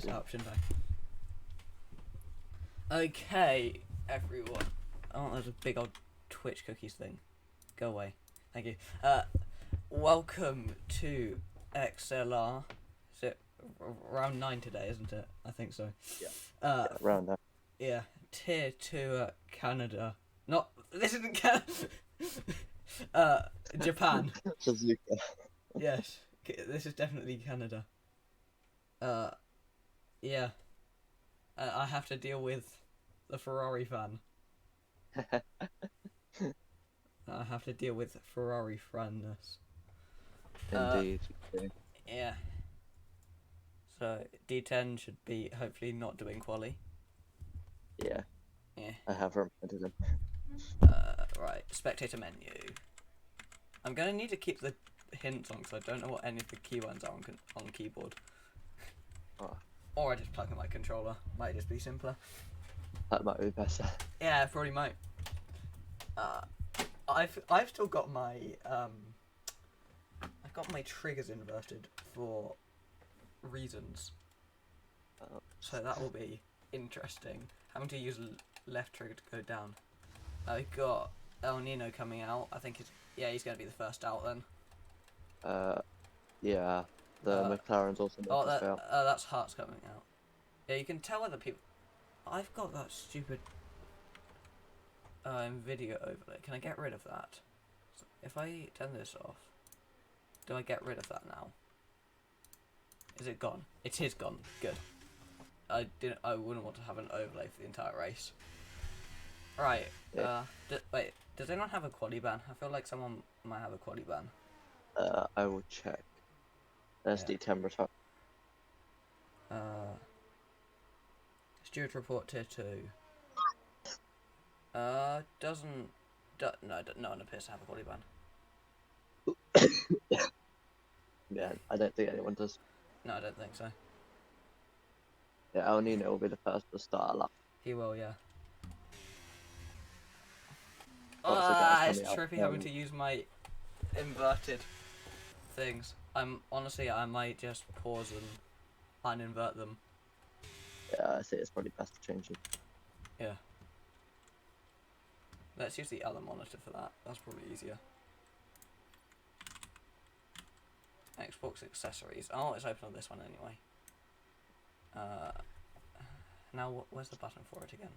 Set up, shouldn't I? Okay, everyone. Oh, there's a big old Twitch cookies thing. Go away. Thank you. Welcome to XLR. Is it round 9 today, isn't it? I think so. Yeah, around that. Yeah. Tier 2 Canada. Not. This isn't Canada. Japan. Bazooka. Yes. This is definitely Canada. Yeah. I have to deal with the Ferrari fan. I have to deal with Ferrari fanness. Indeed. Yeah. So D10 should be hopefully not doing quali. Yeah. Yeah. I have reminded him. Right. Spectator menu. I'm gonna need to keep the hints on because I don't know what any of the keywords are on keyboard. Oh, Or I just plug in my controller. Might just be simpler. that might be better. Yeah, probably might. I've still got my I've got my triggers inverted for reasons. So that will be interesting. Having to use left trigger to go down. I've got El Nino coming out. I think he's going to be the first out then. Yeah. The McLaren's also Oh, making fail. that's Hearts coming out. Yeah, you can tell whether people. I've got that stupid video overlay. Can I get rid of that? So if I turn this off, do I get rid of that now? Is it gone? It is gone. Good. I wouldn't want to have an overlay for the entire race. Right. Yeah. Wait. Does anyone have a quali ban? I feel like someone might have a quali ban. I will check. There's Yeah. D10 return. Steward report tier 2. No one appears to have a quali ban. Yeah, I don't think anyone does. No, I don't think so. Yeah, El Nino will be the first to start a lap. He will, yeah. Obviously, guys It's coming out. trippy having to use my inverted things. I might just pause and uninvert them. Yeah, I think it's probably best to change it. Yeah. Let's use the other monitor for that. That's probably easier. Xbox accessories. Oh, it's open on this one anyway. Now where's the button for it again?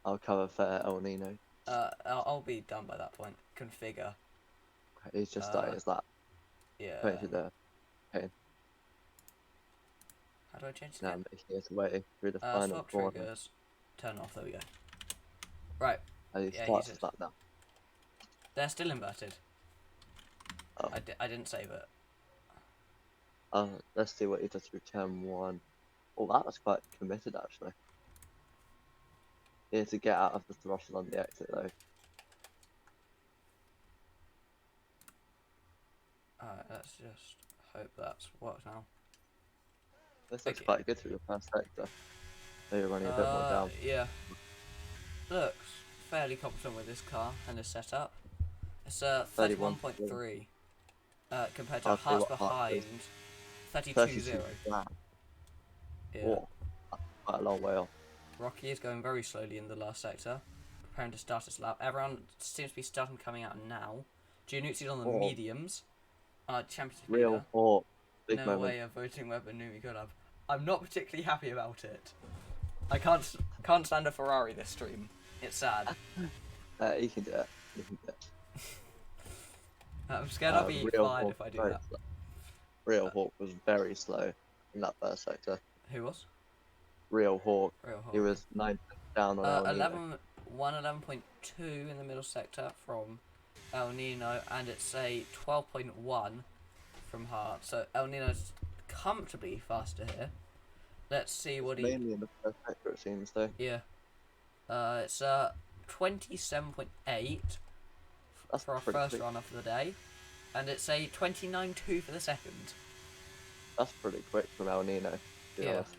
I'll cover for El Nino. I'll be done by that point. Configure. He's just starting his lap. Yeah. Going through the pain. How do I change Now it? I'm making his way through the final Swap corner. triggers. Turn off. There we go. Right. And he Yeah, starts he's his lap now. They're still inverted. Oh. I didn't save it. Let's see what he does through turn 1. Oh, that was quite committed actually. He had to get out of the throttle on the exit though. Let's just hope that's worked now. This looks Okay. quite good through the first sector. So you're running a bit more down. Yeah. Looks fairly competent with this car and this setup. It's 31.3 compared to I'll tell you Hearts what Hearts behind is. 32.0. Wow. Yeah. Whoa. That's quite a long way off. Rocky is going very slowly in the last sector, preparing to start his lap. Everyone seems to be starting coming out now. Gianuzzi's on the mediums. Championship Real leader. hawk. Big No moment. way of voting Webber Numi Golub. I'm not particularly happy about it. I can't stand a Ferrari this stream. It's sad. You can do it. You can do it. I'm scared I'll be fired if I do that. Slow. Real Hawk was very slow in that first sector. Who was? Real Hawk. Real Hawk. He was 9 down on El Nino. 11.2 in the middle sector from El Nino, and it's a 12.1 from Hart. So El Nino's comfortably faster here. Let's see what he. Mainly in the first sector, it seems, though. Yeah. It's 27.8 That's for our pretty first quick. runner for the day, and it's a 29.2 for the second. That's pretty quick from El Nino, to be Yeah. honest.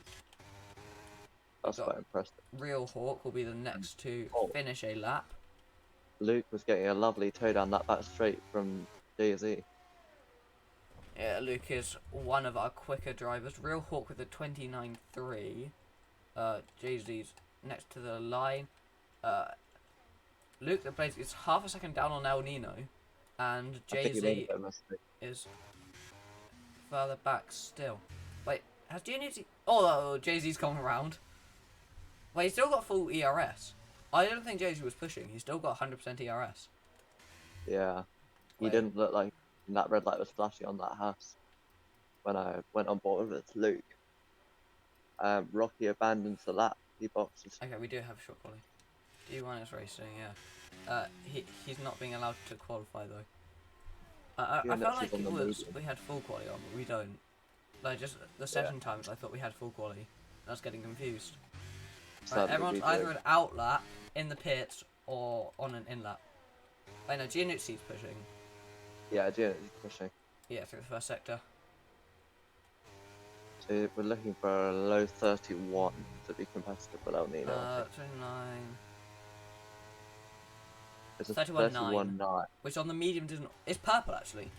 That's quite impressive. Real Hawk will be the next to finish a lap. Luke was getting a lovely toe down that back straight from DZ. Yeah, Luke is one of our quicker drivers. Real Hawk with a 29.3. Jay-Z's next to the line. Luke, the place is half a second down on El Nino, and I think he made a Jay-Z bit of a mistake. is further back still. Wait, has Jay-Z... Oh, Jay-Z's coming around. Wait, he's still got full ERS. I don't think Jay-Z was pushing. He's still got 100% ERS. Yeah. He Wait. didn't look like that red light was flashing on that house when I went on board with Luke. Rocky abandons the lap. He boxes. Okay, we do have short quality. D1 is racing, yeah. He's not being allowed to qualify though. I Yeah, felt no, like she's on the medium. we had full quality on, but we don't. Like just the session times, I thought we had full quality. I was getting confused. Right, Sadly, everyone's we either do. an out lap in the pits or on an in lap. I know Giannucci's pushing. Yeah, Janet is pushing. Yeah, through the first sector. So we're looking for a low 31 to be competitive with El Nino. I think. 29. It's a 31.9. 31.9. Which on the medium doesn't. It's purple actually.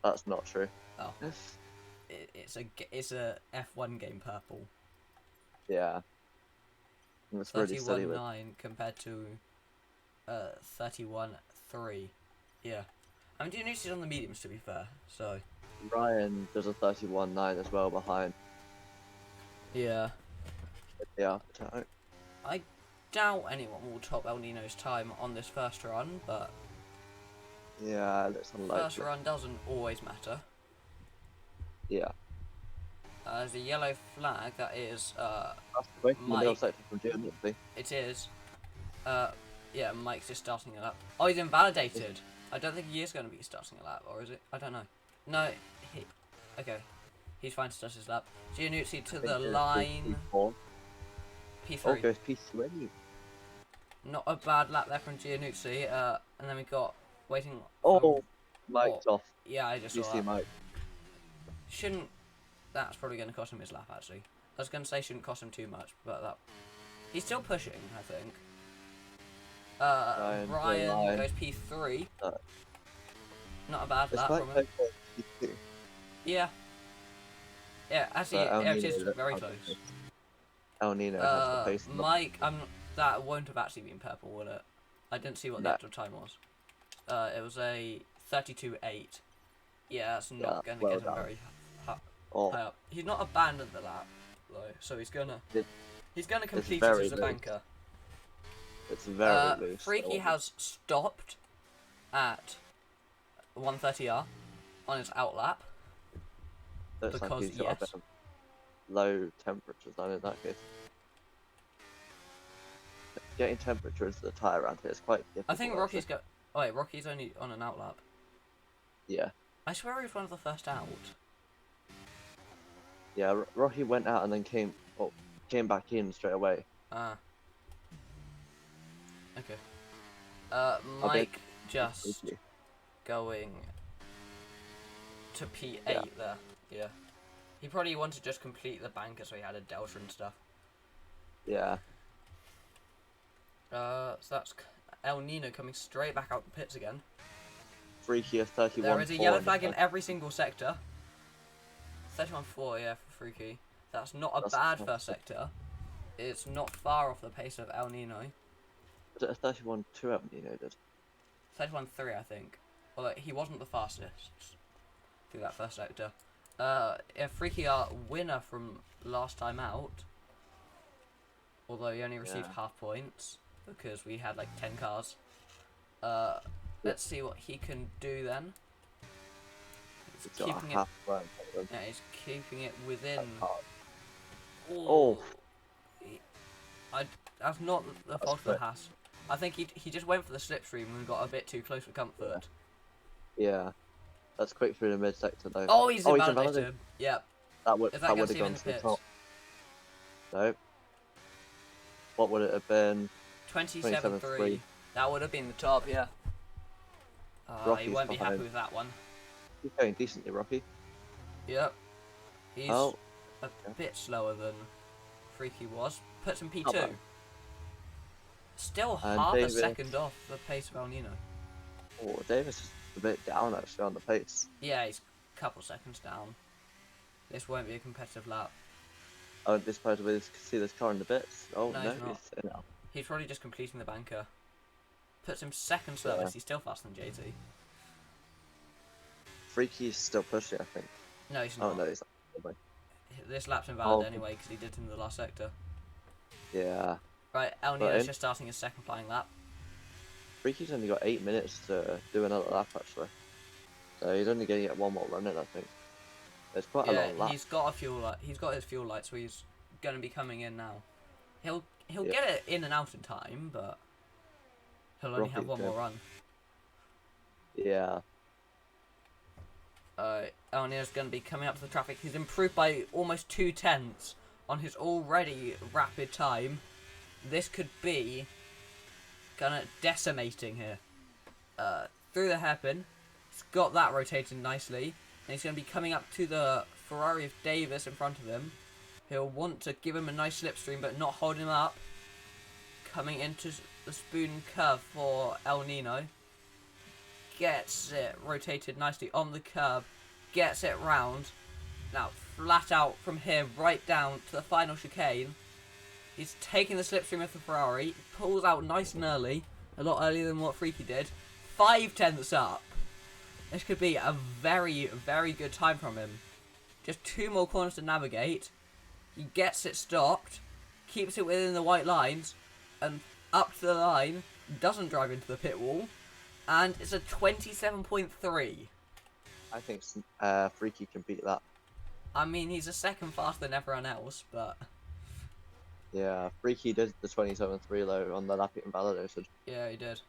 That's not true. Oh. It's a F1 game purple. Yeah. And it's really silly with 31.9 compared to 31.3. Yeah. I mean, Giannucci's on the mediums to be fair, so. Ryan does a 31.9 as well behind. Yeah. Yeah, after I doubt anyone will top El Nino's time on this first run, but yeah, it looks unlikely. first run doesn't always matter. Yeah. There's a yellow flag that is That's the way from the middle Mike. sector from Gianluigi. It is. Yeah, Mike's just starting a lap. Oh, he's invalidated. I don't think he is going to be starting a lap, or is it? I don't know. No, okay. He's fine to start his lap. Giannucci to the line. P4. P3. Oh, goes P3. Not a bad lap there from Giannucci. And then we got waiting. Oh, Mike's off. Yeah, I just You saw see that. Mike. Shouldn't. That's probably going to cost him his lap, actually. I was going to say shouldn't cost him too much, but that. He's still pushing, I think. Ryan goes P3. Not a bad It's lap quite from him. close to P2. Yeah. Yeah, actually, But El it Nino is looks very like close. it. El Nino has the pace. Mike, that won't have actually been purple, would it? I didn't see what the No. actual time was. It was a 32.8. Yeah, that's Yeah, not going to well get him done. very high Oh, up. He's not abandoned the lap, though, so he's gonna complete it very as a loose. banker. it's very loose. Freaky has stopped at 130R on his out lap. Looks like because, he's got a bit yes. of low temperatures then in that case. Getting temperature into the tyre around here is quite difficult. I think Rocky's got. Oh wait, Rocky's only on an out lap. Yeah. I swear he was one of the first out. Yeah, Rocky went out and then came back in straight away. Ah. Okay. bet Mike just Freaky. going to P8 Yeah. there. Yeah. He probably wanted to just complete the banker so he had a delta and stuff. Yeah. So that's El Nino coming straight back out the pits again. Freaky is 31. There is a yellow flag in every single sector. 31.4, yeah, for Freaky. That's not a That's bad not- first sector. It's not far off the pace of El Nino. Was it a 31.2 El Nino did? 31.3, I think. Although he wasn't the fastest through that first sector. Yeah, Freaky our winner from last time out. Although he only received Yeah. half points because we had like 10 cars. Let's see what he can do then. He's It's got a keeping it. half round. Yeah, he's keeping it within. Oh. That's not the fault of the quick. Haas. I think he just went for the slipstream and got a bit too close for comfort. Yeah. That's quick through the mid sector though. Oh, he's invalidated. invalidated. Yep. That would Is that have against him gone in the to the pits? top. No. What would it have been? 27.3. 27.3. That would have been the top, yeah. He Rocky's won't be happy behind. with that one. He's going decently, Rocky. Yep. He's Oh, a bit slower than Freaky was. Puts him P2. Not bad. Still And half Davis. a second off the pace of El Nino. oh, Davis is a bit down actually on the pace. Yeah, he's a couple seconds down. This won't be a competitive lap. I don't suppose we see this car in the bits. Oh No, no, he's not. he's in now. He's probably just completing the banker. Puts him second Yeah. slowest. He's still faster than JT. Freaky's still pushing, I think. No, he's not. Oh no, he's not. This lap's invalid Oh. anyway because he did it in the last sector. Yeah. Right, El But Nino's just starting his second flying lap. Freaky's only got 8 minutes to do another lap actually. So he's only going to get one more run in, I think. It's quite a long lap. he's got a fuel light. He's got his fuel light, so he's going to be coming in now. He'll Yeah. get it in and out in time, but he'll only have one more run. Yeah. El Nino's going to be coming up to the traffic. He's improved by almost 2/10 on his already rapid time. This could be kind of decimating here. Through the hairpin. He's got that rotated nicely. And he's going to be coming up to the Ferrari of Davis in front of him. He'll want to give him a nice slipstream, but not hold him up. Coming into the spoon curve for El Nino. Gets it rotated nicely on the curb. Gets it round. Now, flat out from here, right down to the final chicane. He's taking the slipstream of the Ferrari. Pulls out nice and early. A lot earlier than what Freaky did. 5/10 up. This could be a very, very good time from him. Just 2 more corners to navigate. He gets it stopped. Keeps it within the white lines. And up to the line. Doesn't drive into the pit wall. And it's a 27.3. I think Freaky can beat that. I mean, he's a second faster than everyone else, but... Yeah, Freaky did the 27.3 though on the lap it invalidated. Yeah, he did.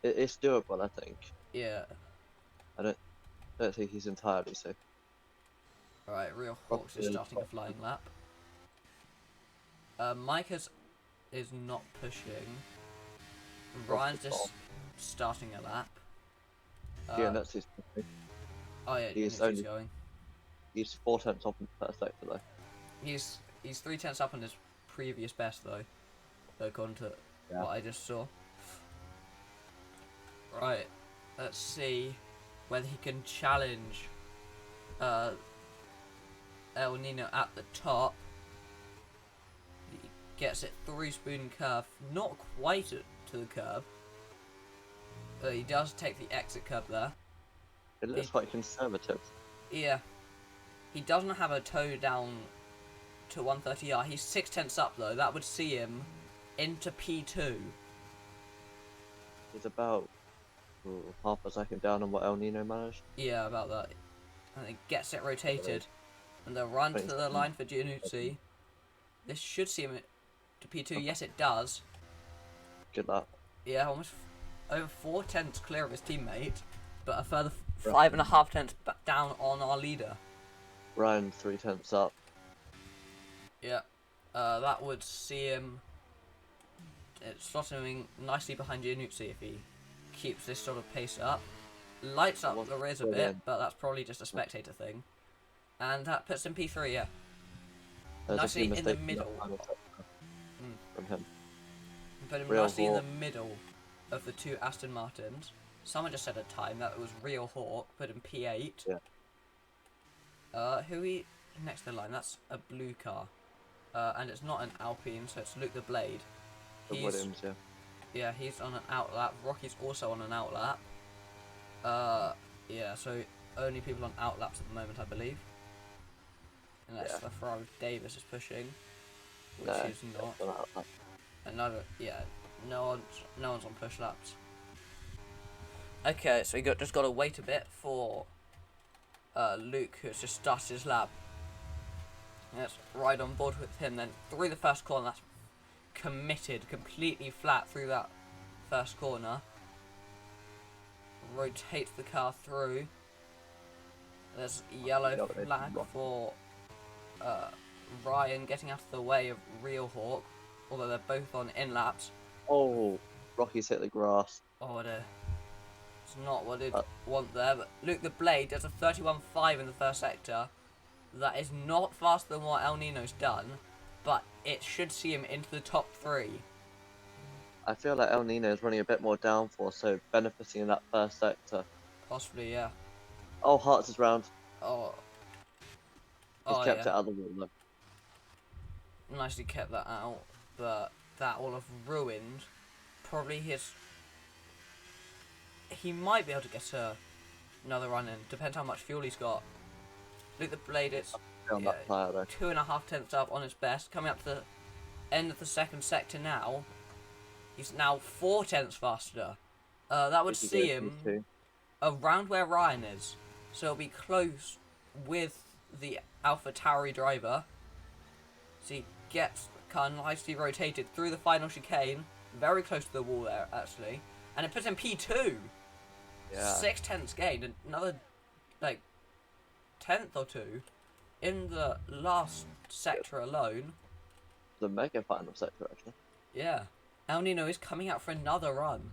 It's doable, I think. Yeah. I don't think he's entirely safe. Alright, Real Hawks is starting a flying lap. Micah's is not pushing. Ryan's just starting a lap. Yeah, that's his. Oh yeah, he's only going. He's 4/10 off per sector though. He's 3/10 up on his previous best though, according to what I just saw. Right, let's see whether he can challenge El Nino at the top. He gets it through spoon curve, not quite to the curb, but he does take the exit curb there. It looks quite conservative. Yeah, he doesn't have a toe down to 130R. He's 6/10 up though. That would see him into P2. He's about half a second down on what El Nino managed. Yeah, about that. And it gets it rotated. And they'll run to the line for Giannuzzi. This should see him to P2. Yes, it does. Good luck. Yeah, almost over 4/10 clear of his teammate. But a further 5.5 back down on our leader. Ryan 3/10 up. Yeah. That would see him... It's slotting him nicely behind Giannuzzi if he keeps this sort of pace up. Lights up the rears a bit, but that's probably just a spectator thing. And that puts him P3, yeah. Nicely in the middle. From him. Put him nicely in the middle of the 2 Aston Martins. Someone just said a time, that was Real Hawk, put him P8. Yeah. Who he next to the line? That's a blue car. And it's not an Alpine, so it's Luke the Blade. Williams, yeah. Yeah, he's on an outlap. Rocky's also on an outlap. Yeah, so only people on outlaps at the moment, I believe. And that's the Ferrari Davis is pushing, which is not. And neither, no one's on push laps. Okay, so we just got to wait a bit for Luke, who's just started his lap. Let's ride on board with him then through the first corner. That's committed, completely flat through that first corner. Rotates the car through. There's yellow flag for Ryan getting out of the way of Real Hawk, although they're both on in laps. Oh, Rocky's hit the grass. Oh dear. It's not what I'd want there, but Luke the Blade does a 31.5 in the first sector. That is not faster than what El Nino's done, but it should see him into the top 3. I feel like El Nino is running a bit more downforce, so benefiting in that first sector. Possibly, yeah. Oh, Hearts is round. Oh, He's oh kept yeah. it out of the wall though. Nicely kept that out, but that will have ruined probably his. He might be able to get another run in. Depends how much fuel he's got. Look at the blade. It's On that player though. 2.5 tenths up on his best. Coming up to the end of the second sector now. He's now 4 tenths faster. That would see him around where Ryan is. So it'll be close with the Alpha Tauri driver. So he gets kind of nicely rotated through the final chicane. Very close to the wall there, actually. And it puts him P2. Yeah. 6 tenths gained. And another, like, tenth or two in the last sector alone. The mega final sector, actually. Yeah. El Nino is coming out for another run.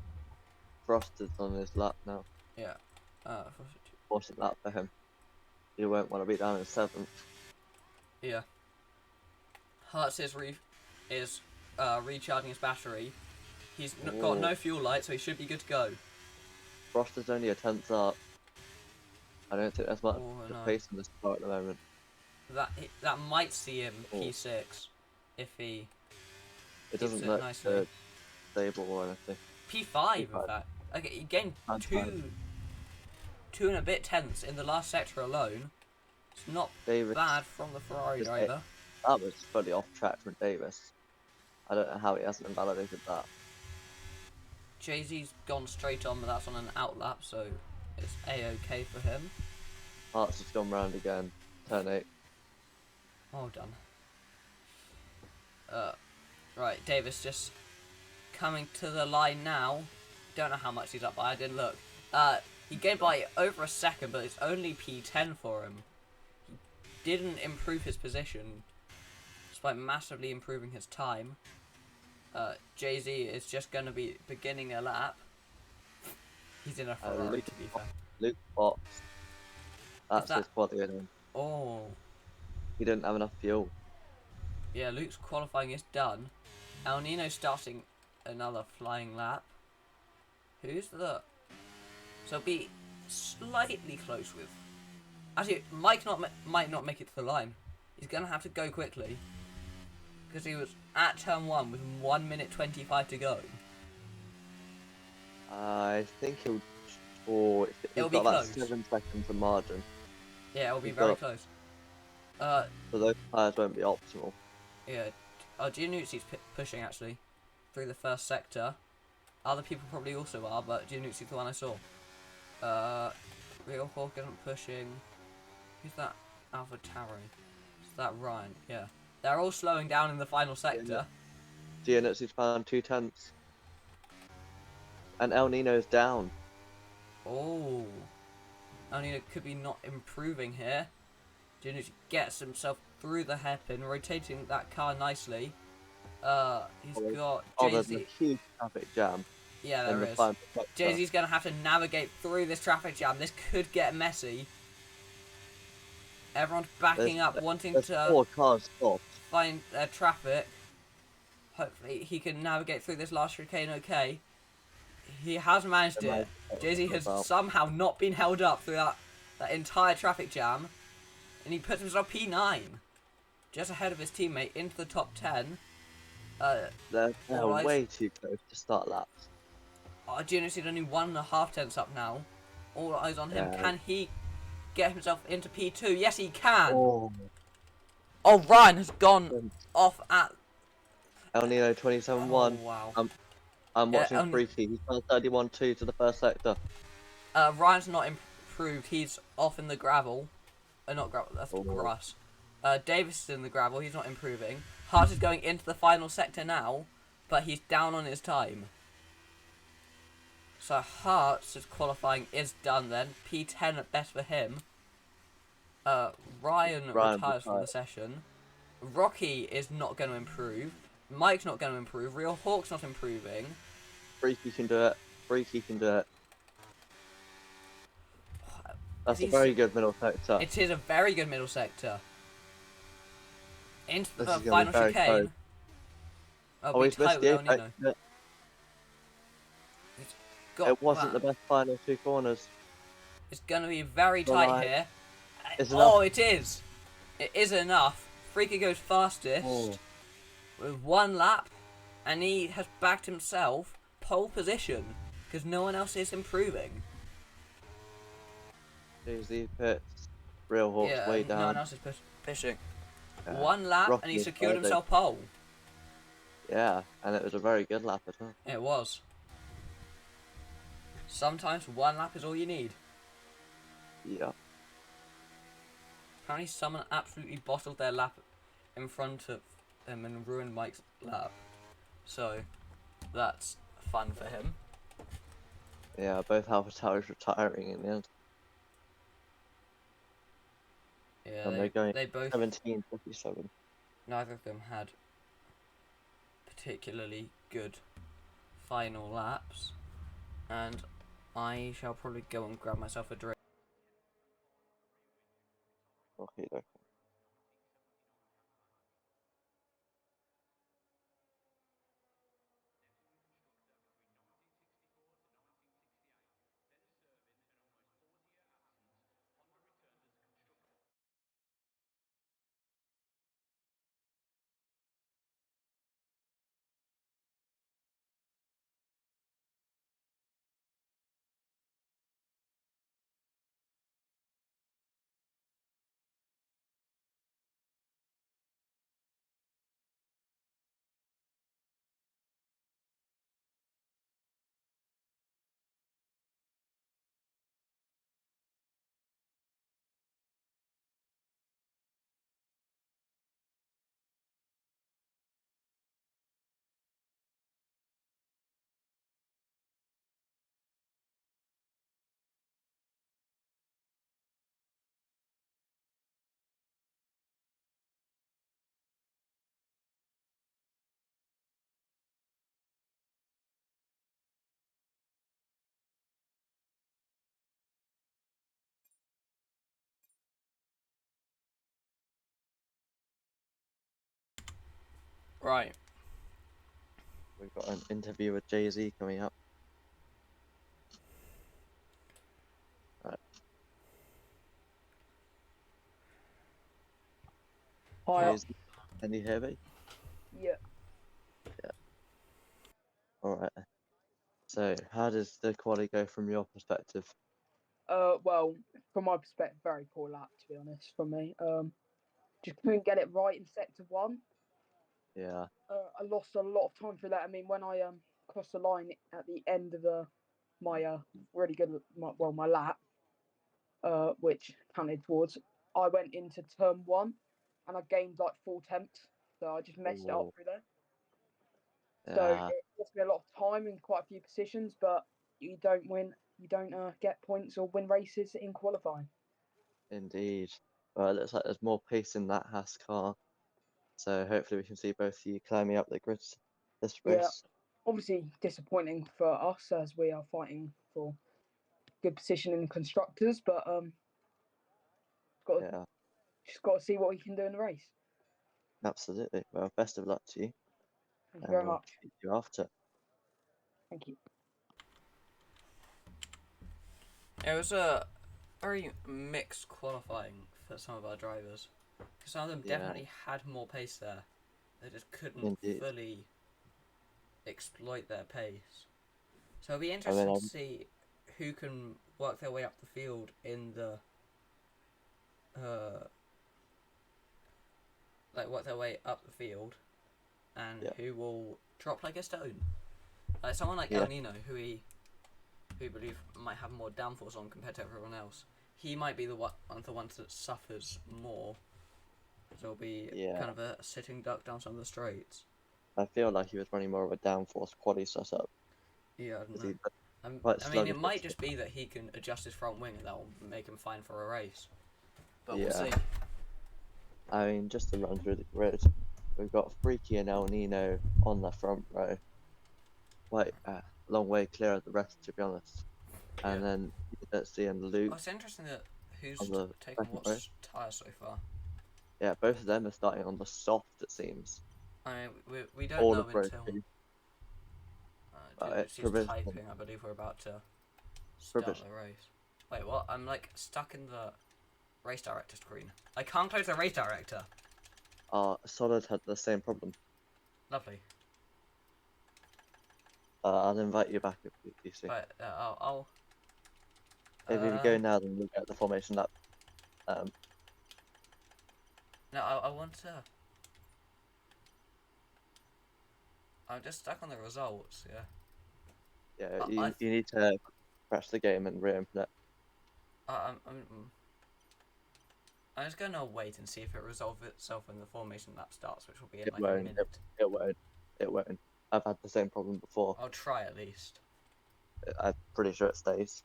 Frost is on his lap now. Yeah. Forcing lap for him. He won't want to be down in 7th. Yeah. Hertz is recharging his battery. He's got no fuel light, so he should be good to go. Frost is only a 10th up. I don't think there's much pace in this car at the moment. That might see him P6 if he. It doesn't look stable or anything. P5 in fact. Okay, he gained two and a bit tenths in the last sector alone. It's not bad from the Ferrari driver. That was fully off track from Davis. I don't know how he hasn't invalidated that. Jay-Z's gone straight on, but that's on an outlap, so it's a-okay for him. Hearts has gone round again. Turn 8. Well done. Right, Davis just coming to the line now. Don't know how much he's up by, I didn't look. He gained by over a second, but it's only P10 for him. He didn't improve his position, despite massively improving his time. Jay-Z is just going to be beginning a lap. He's in a Ferrari, to be fair. Luke Box. That's his qualifying. Oh. He didn't have enough fuel. Yeah, Luke's qualifying is done. El Nino starting another flying lap. Who's the... So it'll be slightly close with... Actually, Mike might not make it to the line. He's going to have to go quickly. Because he was at turn 1 with 1 minute 25 to go. I think he'll... Or it'll got be about close. 7 seconds of margin. Yeah, it'll be very close. So those tyres won't be optimal. Yeah. Giannuzzi's pushing, actually, through the first sector. Other people probably also are, but Giannuzzi's the one I saw. Real Hawk isn't pushing. Who's that? Alpha Tauri. Is that Ryan? Yeah. They're all slowing down in the final sector. Giannuzzi's found 2 tenths. And El Nino's down. Oh. El Nino could be not improving here. Giannuzzi gets himself through the hairpin, rotating that car nicely. He's got Jay-Z. There's a huge traffic jam. Yeah, there is. Jay-Z's going to have to navigate through this traffic jam. This could get messy. Everyone's backing up, wanting to 4 cars stopped. find their traffic. Hopefully he can navigate through this last chicane okay. He has managed it. Jay-Z has somehow not been held up through that entire traffic jam. And he puts himself P9. Just ahead of his teammate into the top 10. They're way too close to start laps. Giannuzzi's only 1.5 tenths up now. All eyes on him. Yeah. Can he get himself into P2? Yes, he can. Oh, Ryan has gone off at... El Nino 27-1. Oh, wow. I'm watching Freaky. He's done 31-2 to the first sector. Ryan's not improved. He's off in the gravel. Not gravel, that's grass. Davis is in the gravel. He's not improving. Hart is going into the final sector now, but he's down on his time. So Hart's qualifying is done then. P10 at best for him. Ryan retires from the session. Rocky is not going to improve. Mike's not going to improve. Real Hawk's not improving. Freaky can do it. Freaky can do it. That's a very good middle sector. It is a very good middle sector. Into the final chicane. Oh, he's missed the apex. got It wasn't that. the best final 2 corners. It's going to be very But, tight like, here. it's Oh, enough. it is. It is enough. Freaky goes fastest Oh. with 1 lap, and he has backed himself pole position because no one else is improving. Jay-Z pits. Real Hawks Yeah, way no one down. else is pushing. Yeah. 1 lap, and he Rocky secured Friday. himself pole. Yeah, and it was a very good lap as well. It was. Sometimes 1 lap is all you need. Yeah. Apparently someone absolutely bottled their lap in front of him and ruined Mike's lap. So, that's fun for him. Yeah, both AlphaTauri's retiring in the end. Yeah, And they're going they both, 17:57. neither of them had particularly good final laps. And I shall probably go and grab myself a drink. Okay, though. Right. We've got an interview with Jay-Z coming up. Right. Hi. Jay-Z, can you hear me? Yeah. Alright. So, how does the quali go from your perspective? Well, from my perspective, very poor lap to be honest. From me, just couldn't get it right in sector 1. Yeah. I lost a lot of time through that. I mean, when I crossed the line at the end of my really good my lap, which counted towards, I went into turn 1, and I gained like 4 tenths, so I just messed it up Oh, through there. So yeah, it cost me a lot of time in quite a few positions, but you don't win. You don't get points or win races in qualifying. indeed. Well, it looks like there's more pace in that Haas car. So hopefully we can see both of you climbing up the grids this Yeah. race. Obviously disappointing for us as we are fighting for good position in constructors, but got to, Yeah, just got to see what we can do in the race. absolutely. Well, best of luck to you, Thank you and very we'll much. speak to you after. Thank you. It was a very mixed qualifying for some of our drivers. Because some of them Yeah, definitely had more pace there. They just couldn't indeed. fully exploit their pace. So it'll be I interesting mean, to see who can work their way up the field in the work their way up the field, and yeah, who will drop like a stone. Like someone like yeah, El Nino, who we believe might have more downforce on compared to everyone else. He might be one of the ones that suffers more. So it'll be yeah. kind of a sitting duck down some of the straights. I feel like he was running more of a downforce quali setup Yeah, I don't because know. he's quite I mean, sluggish. it might just be that he can adjust his front wing and that will make him fine for a race. But we'll Yeah, see. I mean, just to run through the grid, we've got Freaky and El Nino on the front row, quite a long way clear of the rest, to be honest. Yeah. And then let's see, and Luke Oh, it's interesting that who's on the taken second what row. tyre so far. Yeah, both of them are starting on the soft, it seems. I mean, we don't All know of row until 2. Right, She's provision. typing. I believe we're about to start Provision. the race. Wait, what? I'm like stuck in the race director screen. I can't close the race director. Solid had the same problem. Lovely. I'll invite you back if you see. Right, I'll If you go now, then we'll get the formation lap. No, I want to. I'm just stuck on the results. Yeah. Yeah, you need to crash the game and re-open it. I'm just gonna wait and see if it resolves itself when the formation lap starts, which will be in It like won't. a minute. It won't. It won't. I've had the same problem before. I'll try at least. I'm pretty sure it stays.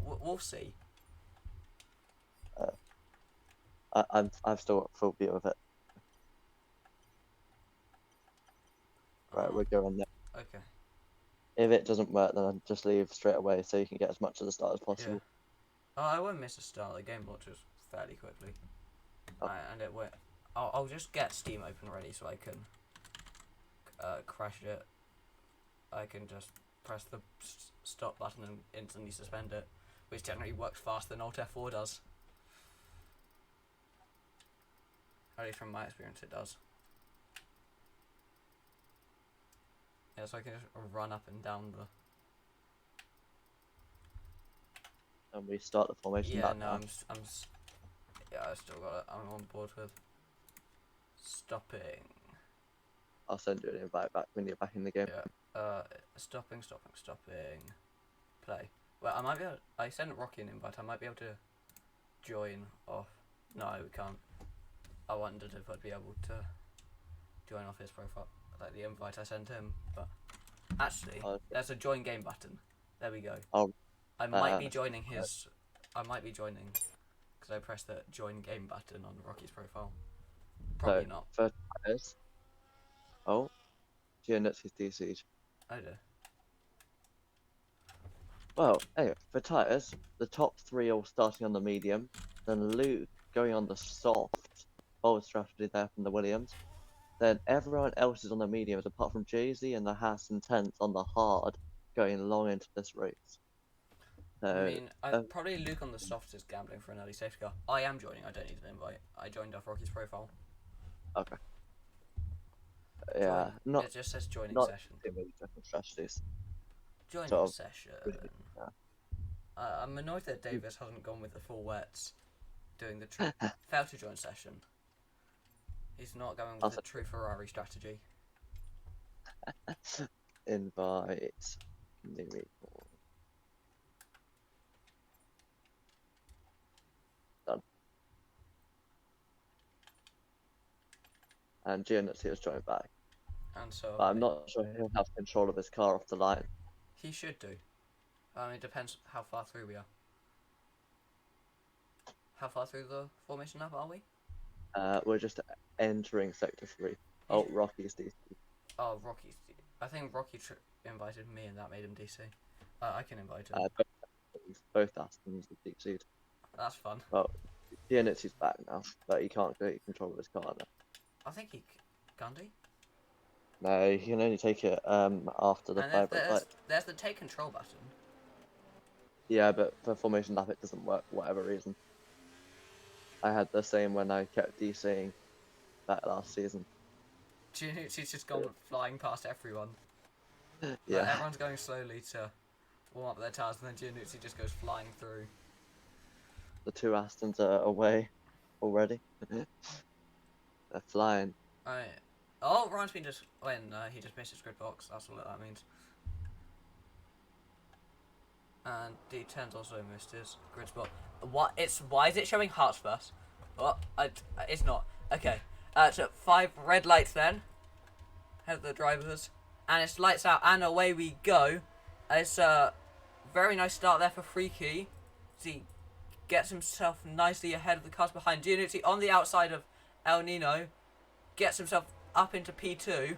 We'll see. I've still got full view of it. Right, Oh, we're going there. okay. If it doesn't work, then I'll just leave straight away so you can get as much of the start as possible. Yeah. Oh, I won't miss the start. The game launches fairly quickly. Oh. And it won't. I'll just get Steam open ready so I can crash it. I can just press the stop button and instantly suspend it, which generally works faster than Alt F4 does. At least from my experience, it does. Yeah, so I can just run up and down the. And we start the formation Yeah, lap no, now. yeah, I still got it. I'm on board with stopping. I'll send you an invite back when you're back in the game. Yeah. Stopping. Play. Well, I might be able. I sent Rocky an invite. I might be able to join off. No, we can't. I wondered if I'd be able to join off his profile, like the invite I sent him. But actually, there's a join game button. There we go. Oh. I might be joining his. I might be joining because I pressed the join game button on Rocky's profile. Probably not. First is. Oh. Geonuts is DC'd. I do. Well, anyway, for tires, the top three all starting on the medium, then Luke going on the soft, bold strategy there from the Williams. Then everyone else is on the mediums apart from Jay-Z and the Haas and Tenth on the hard, going long into this race. I mean, probably Luke on the soft is gambling for an early safety car. I am joining. I don't need an invite. I joined off Rocky's profile. Okay. Yeah, not It just says joining not session. too many different strategies. Joining sort of- session. Yeah. I'm annoyed that Davis hasn't gone with the full wets doing the fail to join session. He's not going with the true Ferrari strategy. Invite. New recall. Done. And Geonuts has joined back. And so But I'm not sure he'll have control of his car off the line. he should do. It depends how far through we are. How far through the formation lap are we? We're just entering sector 3. Oh, Rocky's DC. Oh, Rocky's. I think Rocky invited me and that made him DC. I can invite him. Both Astons are DC'd. That's fun. Well, Geonuts is back now, but he can't take control of his car now. I think he can do. No, you can only take it after the And 5 red light. there's the take control button. Yeah, but for formation lap it doesn't work for whatever reason. I had the same when I kept DCing that last season. She's just gone flying past everyone. Yeah. Like, everyone's going slowly to warm up their tires, and then Gianuzzi just goes flying through. The two Astons are away already. They're flying. Alright. Oh, Ryan's been just he just missed his grid box. That's all that means. And D10's also missed his grid spot. Why is it showing hearts first? What? It's not. Okay. So 5 red lights then. Head of the drivers. And it's lights out and away we go. It's a very nice start there for Freaky. He gets himself nicely ahead of the cars behind. Gianuzzi on the outside of El Nino. Gets himself up into P2.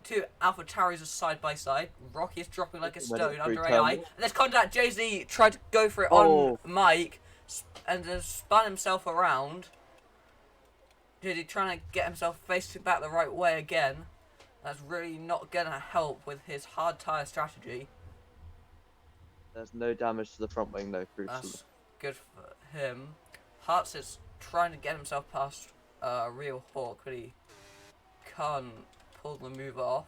Two Alpha Taris are side by side. Rocky is dropping like a stone under AI. And there's contact. Jay-Z tried to go for it on Mike and then spun himself around. Did he trying to get himself facing back the right way again? That's really not gonna help with his hard tyre strategy. There's no damage to the front wing though, crucially. That's good for him. Hearts is trying to get himself past Real Hawk, but he can't pull the move off.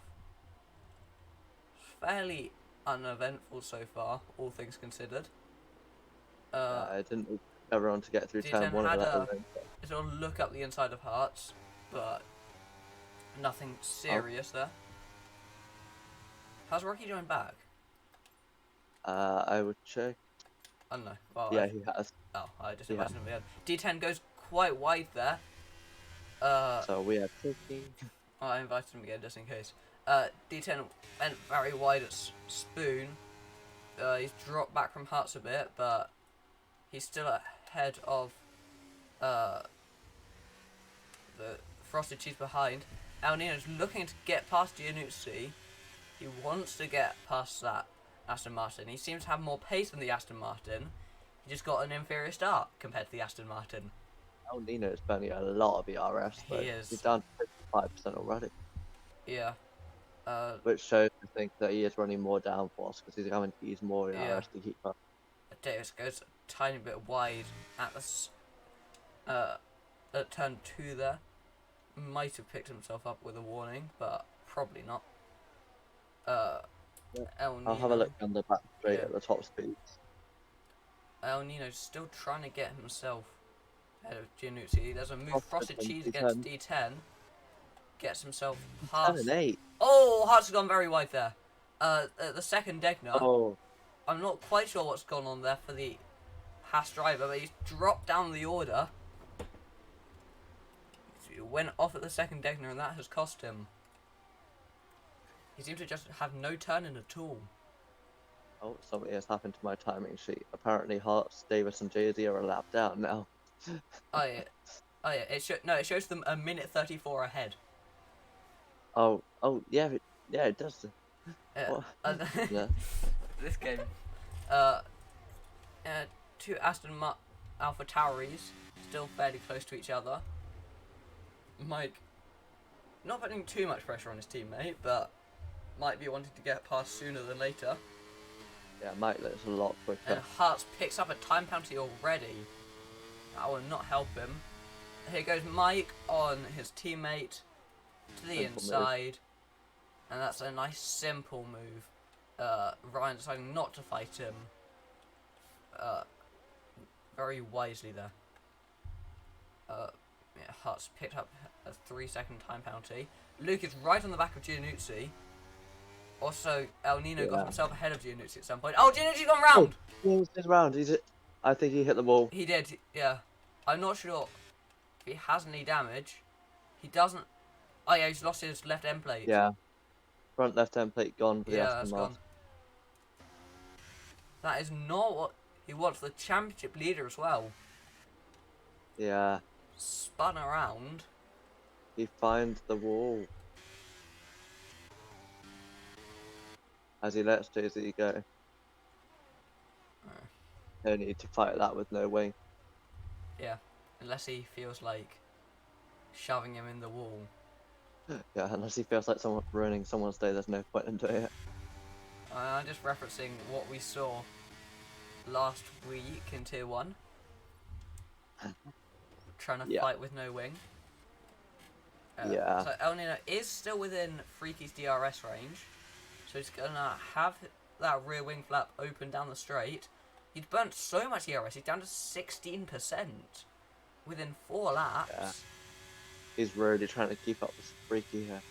Fairly uneventful so far, all things considered. I didn't need everyone to get through D10 turn 1 had and let a them in. sort of look up the inside of Hearts, but nothing serious there. How's Rocky doing back? I would check. I don't know. Well, Yeah, he has. oh, I just Yeah. imagined we had. D10 goes quite wide there. So we have 15. I invited him again just in case. D10 went very wide at Spoon. He's dropped back from Hearts a bit, but he's still ahead of the Frosted Cheese behind. El Nino's looking to get past Giannuzzi. He wants to get past that Aston Martin. He seems to have more pace than the Aston Martin. He just got an inferior start compared to the Aston Martin. El Nino is burning a lot of ERS, though. He is. He's down to 55% already. Yeah. Which shows, I think, that he is running more downforce because he's having to use more ERS Yeah. to keep up. Davis goes a tiny bit wide at the at turn 2 there. Might have picked himself up with a warning, but probably not. El Nino. I'll have a look down the back straight Yeah. at the top speeds. El Nino's still trying to get himself ahead of Giannuzzi. There's a move, Frosted Frosted on Cheese D10. against D10. Gets himself 10 past. and 8. Oh, Hearts has gone very wide there. The second Degner. Oh, I'm not quite sure what's gone on there for the Haas driver, but he's dropped down the order. He went off at the second Degner, and that has cost him. He seems to just have no turning at all. oh, something has happened to my timing sheet. Apparently, Hearts, Davis, and Jay-Z are a lap down now. Oh yeah, it shows them a minute 34 ahead. Oh, yeah, it does. Yeah. What? Yeah. This game. Two Alpha Tauris, still fairly close to each other. Mike, not putting too much pressure on his teammate, but might be wanting to get past sooner than later. Yeah, Mike looks a lot quicker. And Hearts picks up a time penalty already. That will not help him. Here goes Mike on his teammate to the Simple inside. And that's a nice simple move. Ryan deciding not to fight him. Very wisely there. Yeah, Hearts picked up a 3-second time penalty. Luke is right on the back of Giannuzzi. Also, El Nino got himself ahead of Giannuzzi at some point. Oh, Giannuzzi's gone round! Oh, he's round. I think he hit the wall. He did, yeah. I'm not sure if he has any damage. He doesn't. Oh yeah, he's lost his left end plate. Yeah. Front left hand plate gone for the Yeah, Aston that's Martin. gone. That is not what he wants. The championship leader as well. Yeah. Spun around. He finds the wall. As he lets Jay-Z go. No need to fight that with no wing. Yeah, unless he feels like shoving him in the wall. Yeah, unless he feels like someone ruining someone's day, there's no point in doing it. I'm just referencing what we saw last week in Tier 1. Trying to fight with no wing. Yeah. So El Nino is still within Freaky's DRS range. So he's going to have that rear wing flap open down the straight. He's burnt so much ERS, he's down to 16% within 4 laps. Yeah. He's really trying to keep up with Freaky here.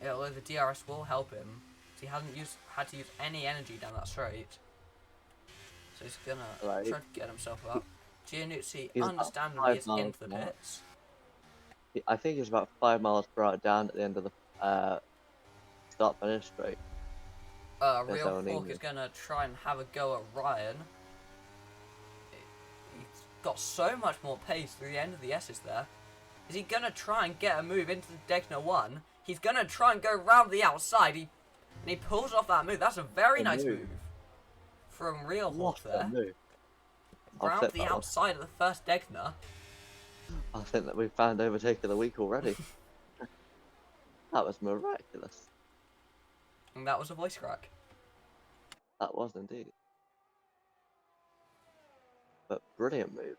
Yeah, although the DRS will help him. He hasn't had to use any energy down that straight. So he's going to try to get himself up. Giannuzzi, understandably, is into the pits. I think he's about 5 miles per hour down at the end of the start finish straight. Real Hawk is going to try and have a go at Ryan. He's got so much more pace through the end of the S's there. Is he going to try and get a move into the Degner 1? He's going to try and go round the outside. And he pulls off that move. That's a very nice move from Real Hawk there. Round the outside of the first Degner. I think that we've found overtake of the week already. That was miraculous. And that was a voice crack. That was indeed. But brilliant move.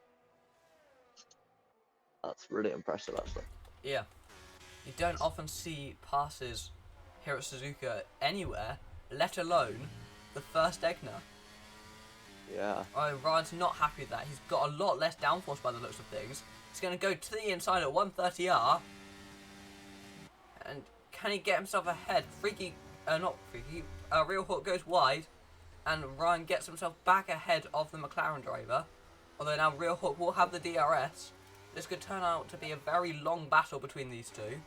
That's really impressive, actually. Yeah. You don't often see passes here at Suzuka anywhere, let alone the first Egner. Yeah. Oh, Ryan's not happy with that. He's got a lot less downforce by the looks of things. He's going to go to the inside at 130R. And can he get himself ahead? Real Hawk goes wide. And Ryan gets himself back ahead of the McLaren driver. Although now Real Hawk will have the DRS. This could turn out to be a very long battle between these two.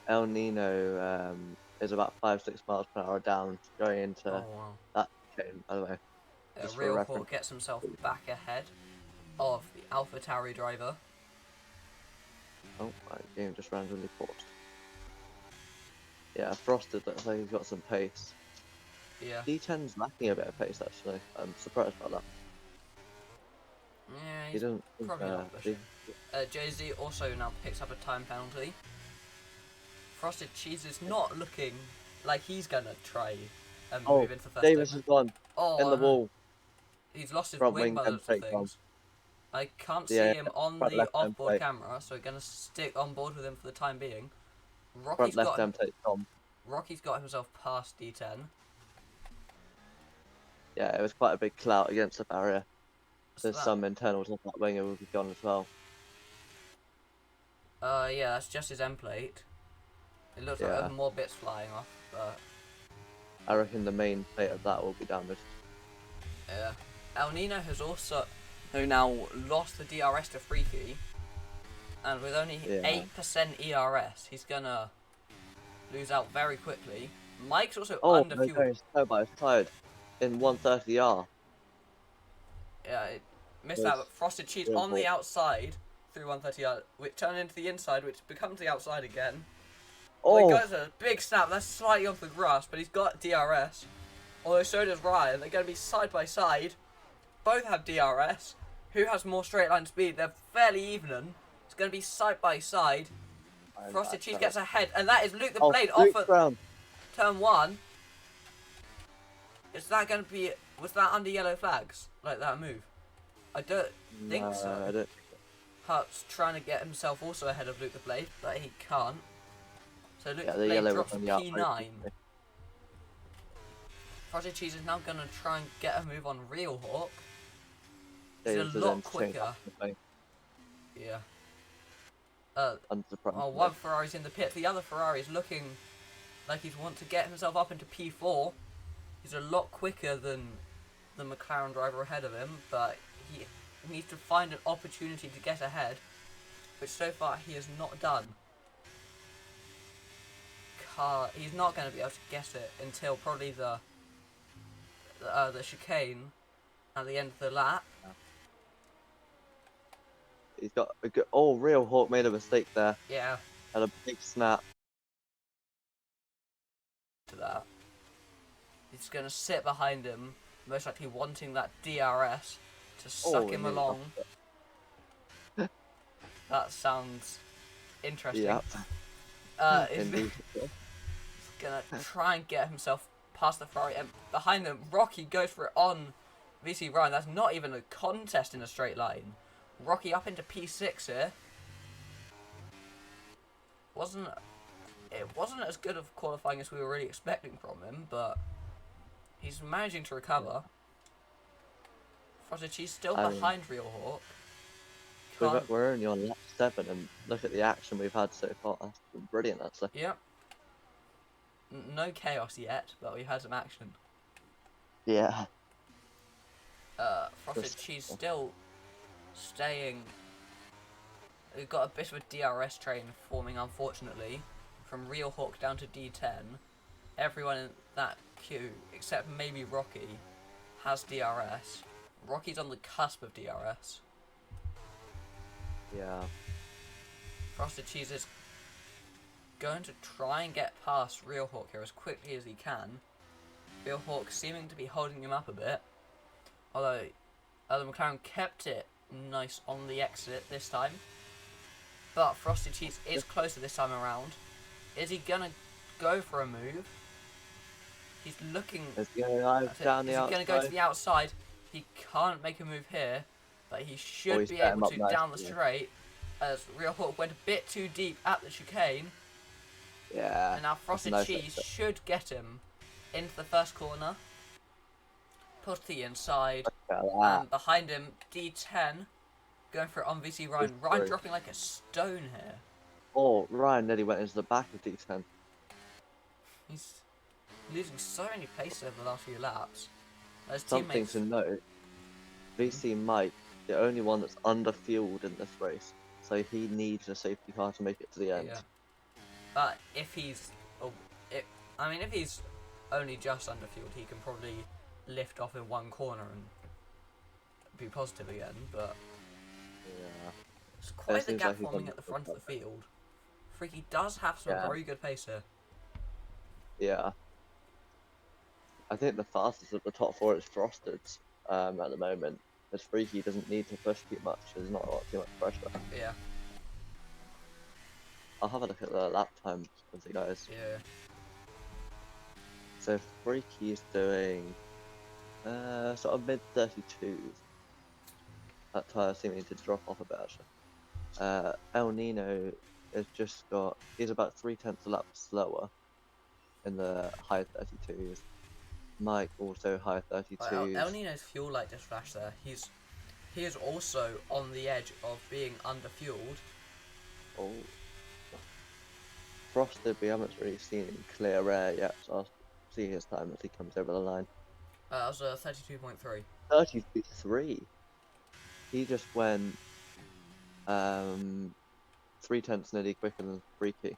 El Nino is about 5-6 miles per hour down going into that chain, by the way. Real Hawk gets himself back ahead of the AlphaTauri driver. Oh, my game just randomly paused. Yeah, Frosted looks like he's got some pace. Yeah. D10's lacking a bit of pace, actually. I'm surprised by that. Yeah, He he's doesn't probably not pushing. Jay-Z also now picks up a time penalty. Frosted Cheese is not looking like he's going to try and move into the first Davis segment. is gone. Oh, In the wall. He's lost his Front wing wing by the looks of template things. I can't Yeah, see him on front the left off-board template. camera, so we're going to stick on board with him for the time being. Front left template Tom. Rocky's got himself past D10. Yeah, it was quite a big clout against the barrier. So There's some internals on that wing who will be gone as well. Yeah, that's just his end plate. It looks like there are more bits flying off, but I reckon the main plate of that will be damaged. yeah. El Nino has also now lost the DRS to Freaky, and with only 8% ERS, he's gonna lose out very quickly. Mike's also under fuel. Oh, no, but it's tired in 130R. Yeah, it missed out. But Frosted Cheese on the outside through 130R, which turned into the inside, which becomes the outside again. Oh, he goes a big snap. That's slightly off the grass, but he's got DRS. Although so does Ryan. They're going to be side by side. Both have DRS. Who has more straight line speed? They're fairly even. It's going to be side by side. Frosted Cheese gets ahead, and that is Luke the Blade off at turn 1. Is that going to be? Was that under yellow flags? Like that move? I don't think so. I don't. Hut's trying to get himself also ahead of Luke the Blade, but he can't. So Luke the the Blade yellow drops was to on the P9. Frosted Cheese is now going to try and get a move on Real Hawk. He's a lot quicker. Yeah. Unsurprisingly. One Ferrari's in the pit. The other Ferrari is looking like he's want to get himself up into P4. He's a lot quicker than the McLaren driver ahead of him, but he needs to find an opportunity to get ahead, which so far he has not done. He's not going to be able to get it until probably the chicane at the end of the lap. He's got a good. Oh, Real Hawk made a mistake there. Yeah. Had a big snap. To that. He's going to sit behind him, most likely wanting that DRS to suck him along. That sounds interesting. Yeah. He's going to try and get himself past the Ferrari, and behind them, Rocky goes for it on VC Ryan. That's not even a contest in a straight line. Rocky up into P6 here. It wasn't as good of qualifying as we were really expecting from him, but he's managing to recover. Frosted Cheese still behind Real Hawk. We're only on lap 7, and look at the action we've had so far. That's been brilliant, actually. Yep. No chaos yet, but we've had some action. Yeah. Frosted Cheese still staying. We've got a bit of a DRS train forming, unfortunately, from Real Hawk down to D10. Everyone in that queue, except maybe Rocky, has DRS. Rocky's on the cusp of DRS. Yeah. Frosted Cheese is going to try and get past Real Hawk here as quickly as he can. Real Hawk seeming to be holding him up a bit. Although the McLaren kept it nice on the exit this time. But Frosted Cheese is closer this time around. Is he gonna go for a move? He's looking. Is he going to dive At it. down Is the he gonna go to outside? the outside? He can't make a move here, but he should he's be set him able up to down the nicely. straight. As Real Hawk went a bit too deep at the chicane, Yeah. and now Frosted nice Cheese exit. should get him into the first corner. Push to the inside, Look at that. and behind him D10 going for it on VC Ryan. He's Ryan through. dropping like a stone here. Oh, Ryan nearly went into the back of D10. He's losing so many pace over the last few laps. His Something teammates. to note, VC Mike, the only one that's underfueled in this race, so he needs a safety car to make it to the end. Yeah. But if he's, if he's only just underfueled, he can probably lift off in one corner and be positive again. But Yeah. it's quite the seems gap like he's forming on at the the front of the front. field. Freaky does have some Yeah. very good pace here. Yeah. I think the fastest of the top four is Frosted's at the moment. As Freaky doesn't need to push too much, there's not too much pressure. Yeah, I'll have a look at the lap times with you guys. yeah. So Freaky's doing sort of mid 32s. That tire seeming to drop off a bit actually. El Nino has just got, he's about 3/10 a lap slower in the high 32s. Mike also high 32s. El Nino's fuel light just flashed there. He is also on the edge of being underfueled. Oh. Frosted, we haven't really seen him clear air yet, so I'll see his time as he comes over the line. That was 32.3. 32.3. He just went 3/10 nearly quicker than Freaky.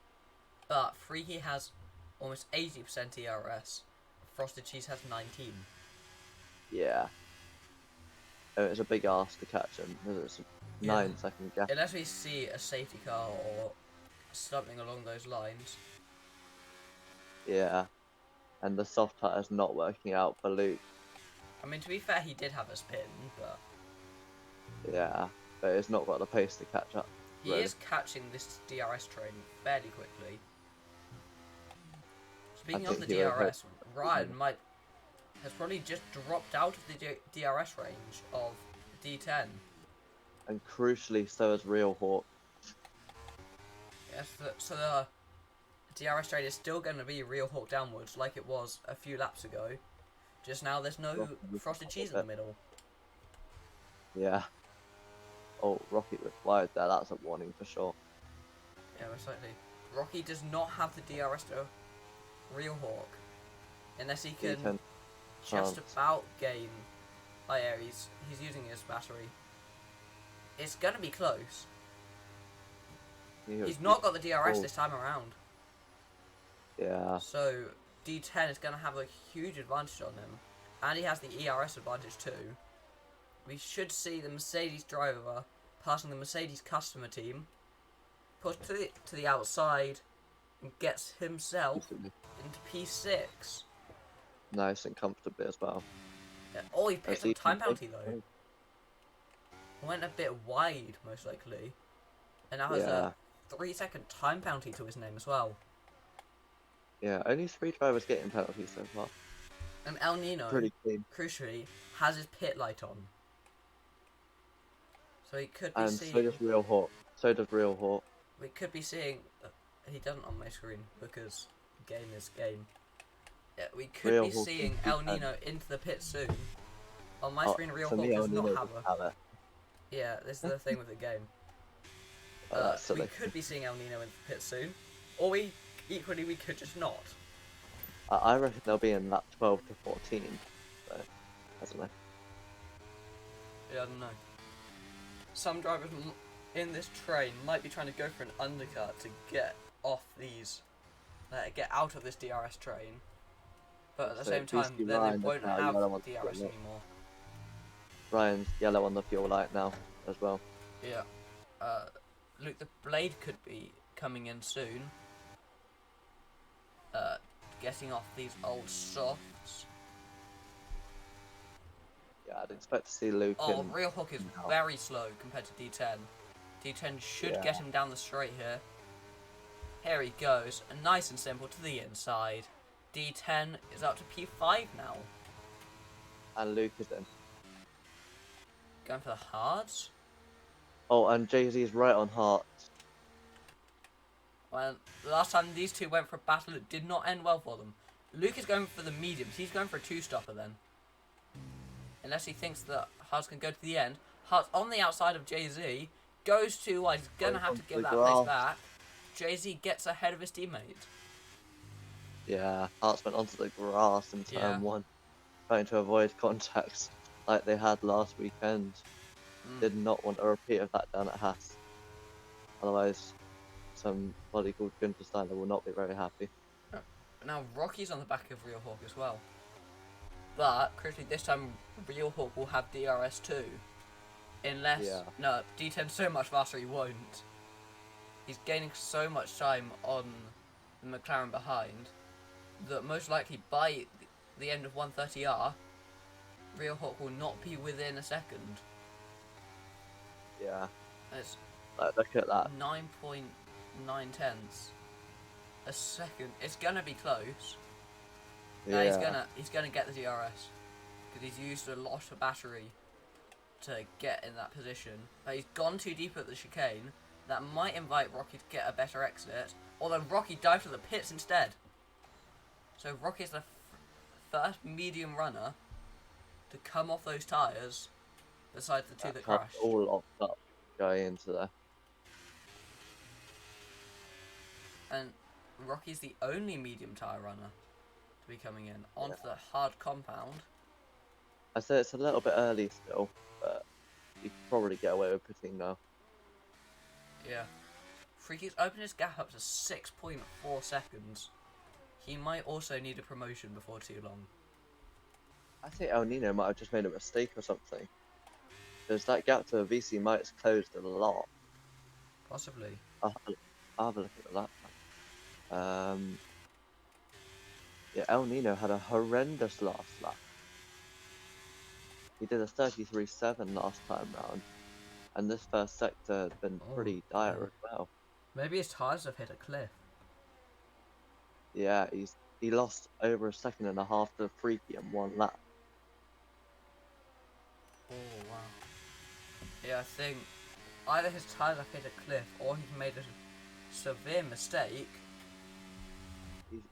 But Freaky has almost 80% ERS. Frosted Cheese has 19. Yeah. It's a big ask to catch him. It's a Yeah. 9-second gap. Unless we see a safety car or something along those lines. Yeah. And the soft tire's not working out for Luke. I mean, to be fair, he did have a spin, but Yeah. But it's not got the pace to catch up. he really. is catching this DRS train fairly quickly. Speaking I of the think he will DRS, Ryan has probably just dropped out of the DRS range of D10. And crucially, so is Real Hawk. Yes, so the DRS train is still going to be Real Hawk downwards like it was a few laps ago. Just now there's no Frosted Cheese in the middle. Yeah. Oh, Rocket with wide there. That's a warning for sure. Yeah, most likely. Rocky does not have the DRS to Real Hawk. Unless he can D10 just chance. about gain. Oh yeah, he's using his battery. It's gonna be close. He's not got the DRS this time around. Yeah. So D10 is gonna have a huge advantage on him. And he has the ERS advantage too. We should see the Mercedes driver passing the Mercedes customer team, push to the outside, and gets himself into P6. Nice and comfortably as well. Yeah. Oh, he picked up a time penalty Oh, though. Went a bit wide, most likely. And now has Yeah. a 3-second time penalty to his name as well. Yeah, only 3 drivers getting penalties so far. And El Nino, Pretty clean. crucially, has his pit light on. So he could be And seeing... so does Real Hawk. So does Real Hawk. We could be seeing... he doesn't on my screen, because game is game. Yeah, we could Real be Hawk seeing is El good. Nino into the pit soon. On my Oh, screen, Real for Hawk me, does El not Nino have doesn't a... have it. Yeah, this is the thing with the game. Oh, that's We silly. could be seeing El Nino in the pit soon. Or we could just not. I reckon they'll be in lap 12 to 14. So, I don't know. Yeah, I don't know. Some drivers in this train might be trying to go for an undercut to get off these, get out of this DRS train. But at the So same time, Beastie then Ryan they won't is now have yellow on the DRS fuel light. anymore. Ryan's yellow on the fuel light now as well. Yeah. Look, the blade could be coming in soon. Getting off these old softs. Yeah, I'd expect to see Luke Oh, in. Real Hook is now. very slow compared to D10. D10 should Yeah. get him down the straight here. Here he goes, and nice and simple to the inside. D10 is up to P5 now. And Luke is in. Going for the hards. Oh, and Jay-Z is right on heart. Well, the last time these two went for a battle, it did not end well for them. Luke is going for the mediums. He's going for a two-stopper then. Unless he thinks that Hards can go to the end. Hards on the outside of Jay-Z. Goes too wide. He's going to have to give that place back. Jay-Z gets ahead of his teammate. Yeah, Hearts went onto the grass in turn 1. Trying to avoid contacts like they had last weekend. Did not want a repeat of that down at Haas. Otherwise, somebody called Günther Steiner will not be very happy. Now Rocky's on the back of Real Hawk as well. But, crucially, this time Real Hawk will have DRS too. Unless... Yeah. No, D10's so much faster he won't. He's gaining so much time on the McLaren behind that most likely by the end of 130R, Real Hawk will not be within a second. Yeah. It's Like, look at that. 9.9 tenths a second. It's gonna be close. Yeah. No, he's gonna get the DRS because he's used a lot of battery to get in that position. But he's gone too deep at the chicane. That might invite Rocky to get a better exit. Although Rocky dived to the pits instead. So Rocky's the first medium runner to come off those tyres besides the two that car's crashed. all locked up going into there. And Rocky's the only medium tyre runner to be coming in onto the hard compound. I say it's a little bit early still, but you can probably get away with pitting now. Yeah. Freaky's opened his gap up to 6.4 seconds. He might also need a promotion before too long. I think El Nino might have just made a mistake or something. Because that gap to VC might have closed a lot. Possibly. I'll have a look at that. Yeah, El Nino had a horrendous last lap. He did a 33.7 last time round. And this first sector had been pretty dire as well. Maybe his tyres have hit a cliff. Yeah, he lost over a second and a half to Freaky in one lap. Oh, wow. Yeah, I think either his tyres have hit a cliff or he's made a severe mistake.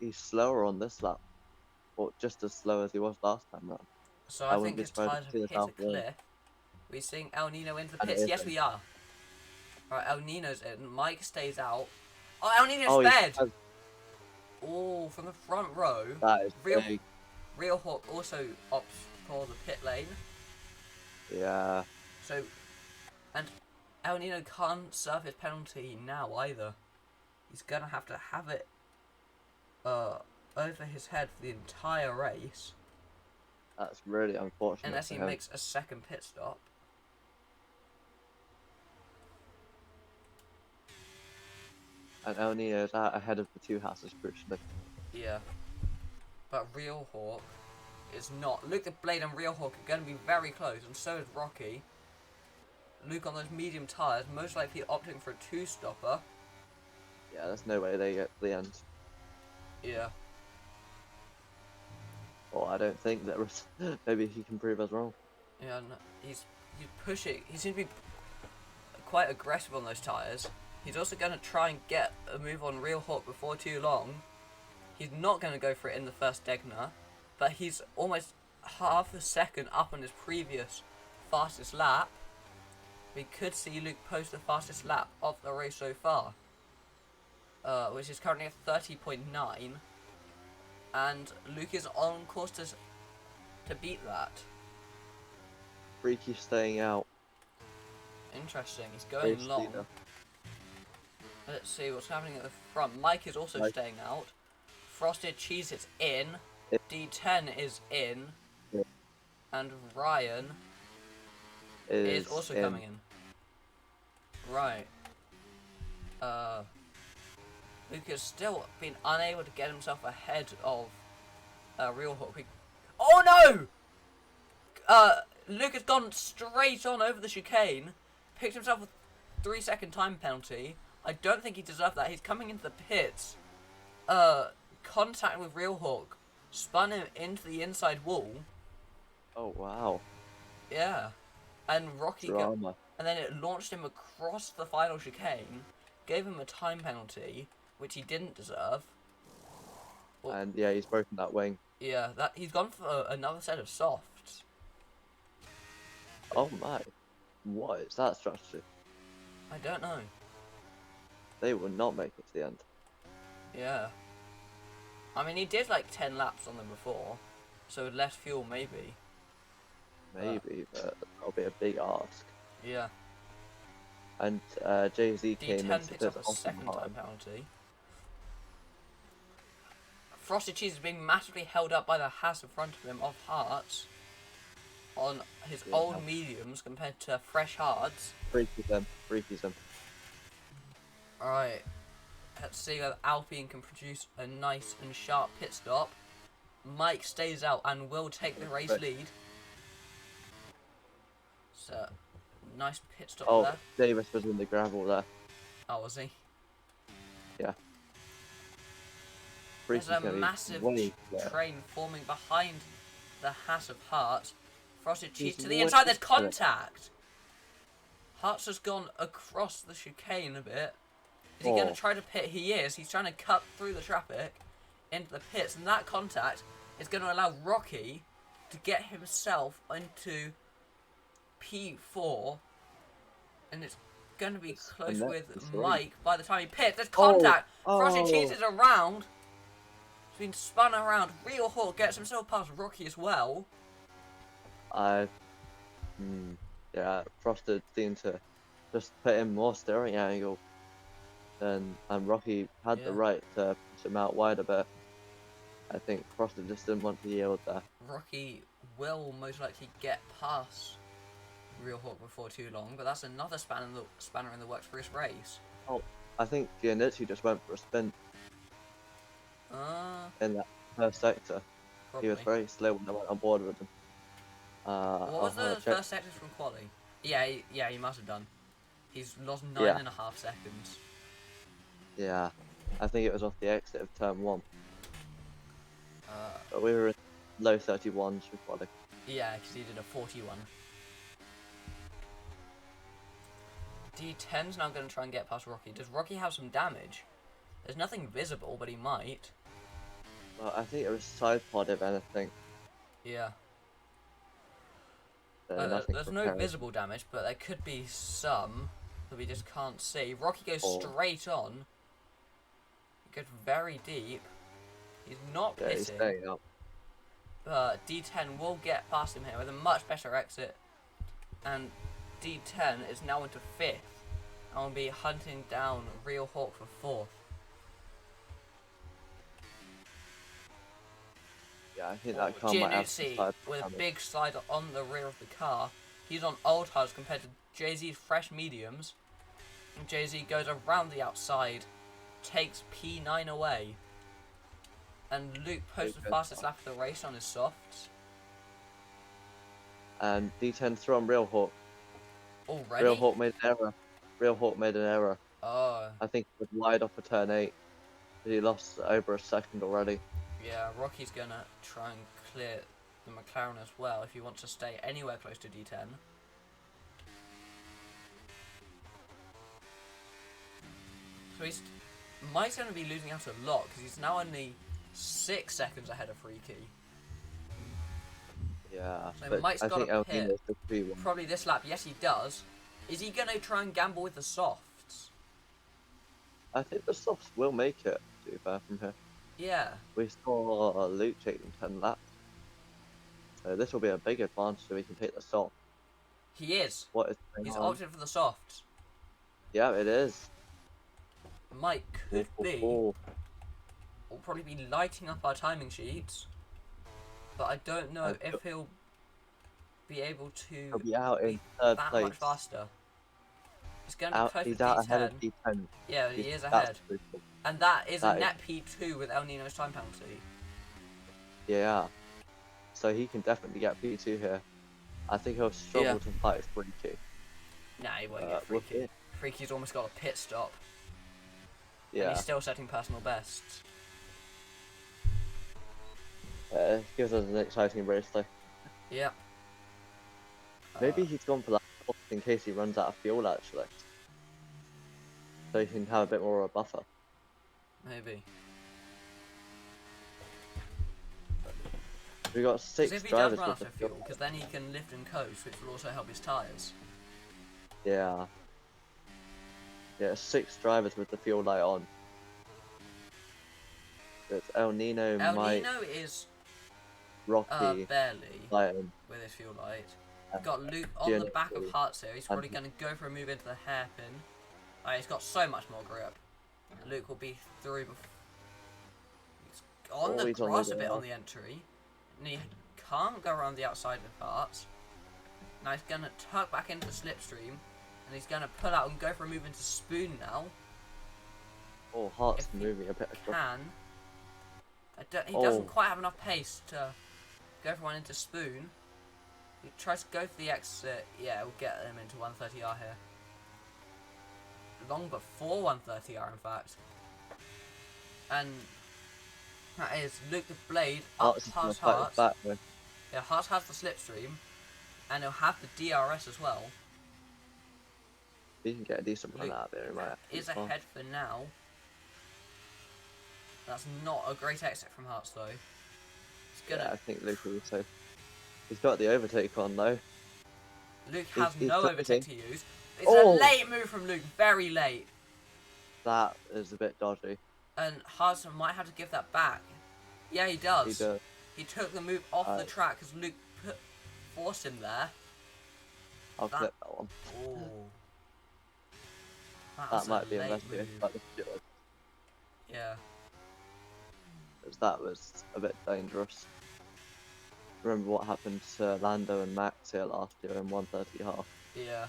He's slower on this lap. Or just as slow as he was last time round. So I think his tyres have hit a cliff. We're seeing El Nino into the pits. Yes, we are. Alright, El Nino's in. Mike stays out. Oh, El Nino's sped! Oh, from the front row. That is big. Real Hawk also opts for the pit lane. Yeah. So, and El Nino can't serve his penalty now either. He's gonna have to have it over his head for the entire race. That's really unfortunate. Unless he makes a second pit stop. And El Nino's out ahead of the two houses, crucially. Yeah. But Real Hawk is not. Luke the Blade and Real Hawk are going to be very close, and so is Rocky. Luke on those medium tyres, most likely opting for a two-stopper. Yeah, there's no way they get to the end. Yeah. Or I don't think there is. Maybe he can prove us wrong. Yeah, no, he's pushing. He seems to be quite aggressive on those tyres. He's also going to try and get a move on Real Hawk before too long. He's not going to go for it in the first Degner, but he's almost half a second up on his previous fastest lap. We could see Luke post the fastest lap of the race so far, which is currently at 30.9, and Luke is on course to beat that. Freaky staying out. Interesting, he's going Race long. leader. Let's see what's happening at the front. Mike is also staying out. Frosted Cheese is in. D10 is in. Yeah. And Ryan is also coming in. Right. Luke has still been unable to get himself ahead of Real Hawk. Oh no! Luke has gone straight on over the chicane, picked himself a 3-second time penalty, I don't think he deserved that. He's coming into the pits. Contact with Real Hawk spun him into the inside wall. Oh wow. Yeah. And Drama. and then it launched him across the final chicane, gave him a time penalty, which he didn't deserve. Well, And yeah, he's broken that wing. yeah, that he's gone for another set of softs. Oh my. What is that strategy? I don't know. They will not make it to the end. Yeah. I mean, he did like 10 laps on them before, so with less fuel, maybe. Maybe, but that'll be a big ask. Yeah. And Jay-Z came D10 in picks up a second time penalty. Frosted Cheese is being massively held up by the Haas in front of him of Hearts on his old mediums compared to fresh Hards. Freakies them. Alright, let's see whether Alpine can produce a nice and sharp pit stop. Mike stays out and will take the race lead. So, nice pit stop there. Davis was in the gravel there. Oh, was he? Yeah. There's a massive train forming behind the Haas of Hearts. Frosted Cheese to the inside, there's contact! Hearts has gone across the chicane a bit. Is he going to try to pit? He is. He's trying to cut through the traffic into the pits, and that contact is going to allow Rocky to get himself into P4, and it's going to be close with Mike by the time he pits. There's contact! Frosted Cheese is around. He's been spun around. Real Hawk gets himself past Rocky as well. Yeah, Frosted seemed to just put in more steering angle. And Rocky had the right to push him out wide a bit. I think Frosted just didn't want to yield there. Rocky will most likely get past Real Hawk before too long, but that's another spanner in the works for his race. Oh, I think Giannitti just went for a spin in that first sector. Probably. He was very slow when I went on board with him. What was the first sector from quali? Yeah, he must have done. He's lost 9.5 seconds. Yeah, I think it was off the exit of turn 1. But we were in low 31s with quali. Yeah, because he did a 41. D10's now going to try and get past Rocky. Does Rocky have some damage? There's nothing visible, but he might. Well, I think it was side pod if anything. Yeah. There's no visible damage, but there could be some that we just can't see. Rocky goes straight on. He goes very deep. He's not pitting. He's staying up. But D10 will get past him here with a much better exit. And D10 is now into 5th. And will be hunting down Real Hawk for 4th. Yeah, I think that car might have some side with damage. a big slider on the rear of the car. He's on old tires compared to Jay-Z's fresh mediums. And Jay-Z goes around the outside, takes P9 away. And Luke posts the fastest lap of the race on his softs. And D10 through on Real Hawk. Already? Real Hawk made an error. Oh. I think it was wide off of turn 8. He lost over a second already. Yeah, Rocky's gonna try and clear the McLaren as well if he wants to stay anywhere close to D10. So Mike's going to be losing out a lot because he's now only 6 seconds ahead of Freaky. Yeah, so but Mike's I got think a Alpine pit is the free one. probably this lap. Yes, he does. Is he going to try and gamble with the softs? I think the softs will make it, to be fair, from here. Yeah. We saw Luke take them 10 laps. So this will be a big advantage so we can take the soft. He is. What is He's on? opted for the softs. Yeah, it is. Mike could will probably be lighting up our timing sheets, but I don't know if he'll be able to He'll be out in be third that place. much faster. He's going to be close He's to out D10. ahead of D10. Yeah, he is That's ahead. brutal. And that is a net P2 with El Nino's time penalty. Yeah. So he can definitely get P2 here. I think he'll struggle to fight Freaky. Nah, he won't get Freaky. Freaky's almost got a pit stop. And Yeah. he's still setting personal bests. It gives us an exciting race though. Yep. Maybe he's gone for that in case he runs out of fuel actually. So he can have a bit more of a buffer. Maybe. We got Because 6 if he does drivers run with out the of fuel, because then he can lift and coast, which will also help his tyres. Yeah. Yeah, 6 drivers with the fuel light on. It's El Nino, El Mike, Nino is Rocky, barely Lion, with his fuel light. and Got Luke on the back of Gianni. Hearts here. He's probably and- going to go for a move into the hairpin. He's got so much more grip. Luke will be through before. He's on the he's on grass the a bit on grass. the entry. And he can't go around the outside of Hearts. Now he's going to tuck back into the slipstream. And he's going to pull out and go for a move into Spoon now. Oh, Hart's If he moving a bit. Can. He Oh. doesn't quite have enough pace to go for one into Spoon. He tries to go for the exit. Yeah, we'll get him into 130R here. Long before 130R, in fact. And that is Luke the Blade up Hart's is gonna past fight Hearts. back though. Yeah, Hearts has the slipstream. And he'll have the DRS as well. He can get a decent run Luke out of it. He might is have to ahead for now. That's not a great exit from Hearts, though. It's gonna. Yeah, I think Luke will so. He's got the overtake on though. Luke has he's no cooking. overtake to use. It's Oh. a late move from Luke, very late. That is a bit dodgy. And Hudson might have to give that back. Yeah, he does. He does. He took the move off the track because Luke forced him there. I'll That- clip that one. Oh. That might be a late messy, move. but it's good, Yeah. 'cause that was a bit dangerous. Remember what happened to Lando and Max here last year in 130 half? Yeah.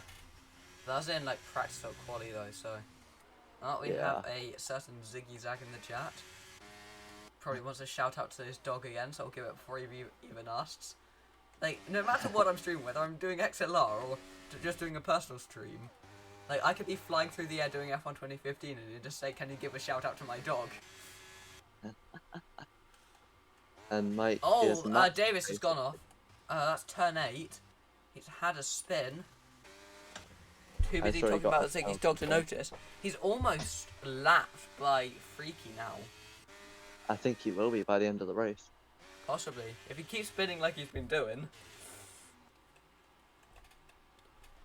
That was in like practice or quali though, so. We Yeah. have a certain Ziggy Zag in the chat. Probably wants a shout out to his dog again, so I'll give it before he even asks. Like, no matter what I'm streaming, whether I'm doing XLR or just doing a personal stream, like, I could be flying through the air doing F1 2015 and he'd just say, can you give a shout out to my dog? And Mike is Oh, Max Davis has racing. gone off. That's turn 8. He's had a spin. Too busy saw he talking got about a Ziggy's foul. dog to notice. He's almost lapped by Freaky now. I think he will be by the end of the race. Possibly. If he keeps spinning like he's been doing.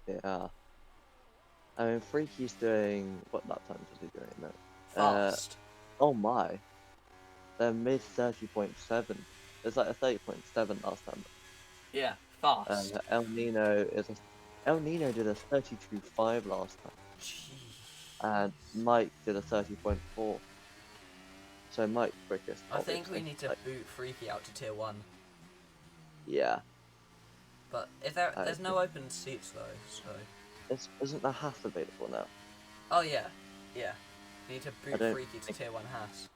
Yeah. I mean, Freaky's doing... What lap times is he doing now? Fast. Oh my. They're mid 30.7. It's like a 30.7 last time. Yeah, fast. El Nino El Nino did a 32.5 last time. Gee. And Mike did a 30.4. So Mike quickest. I think we obviously. need to boot Freaky out to tier 1. Yeah. But if I there's no open seats though, so. Isn't the Haas available now? Oh yeah, yeah. We need to boot don't Freaky to think- tier 1 Haas.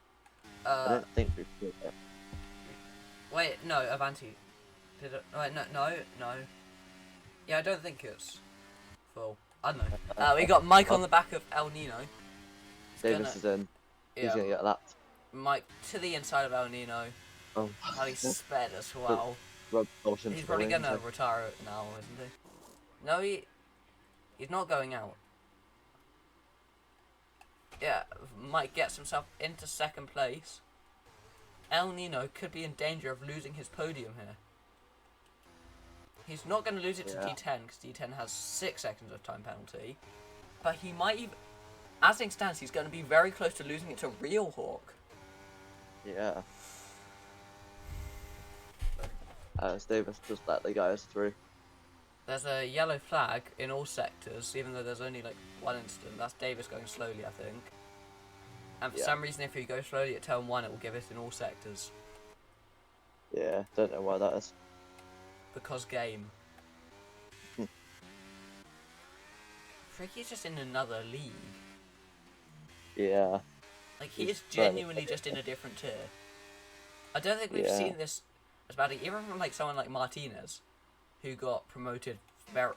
I don't think we've got that. Wait, no, Avanti. Did it? Wait, no. Yeah, I don't think it's full. I don't know. We got Mike on the back of El Nino. He's Davis is in. He's yeah, gonna get lapped. Mike to the inside of El Nino. Oh, How he sped as well. Rob Bolton He's to probably the wing, gonna so- retire it now, isn't he? No, he's not going out. Yeah, Mike gets himself into second place. El Nino could be in danger of losing his podium here. He's not going to lose it to Yeah. D10 because D10 has 6 seconds of time penalty. But he might even, as things stands, he's going to be very close to losing it to Real Hawk. Yeah. As Davis just let the guys through. There's a yellow flag in all sectors, even though there's only like one incident. That's Davis going slowly, I think. And for Yeah. some reason, if you go slowly at turn 1, it will give it in all sectors. Yeah, don't know why that is. Because game. Hmm. Freaky's just in another league. Yeah. Like, he He's is genuinely just in a different tier. I don't think we've Yeah. seen this as badly, even from like someone like Martinez, who got promoted very,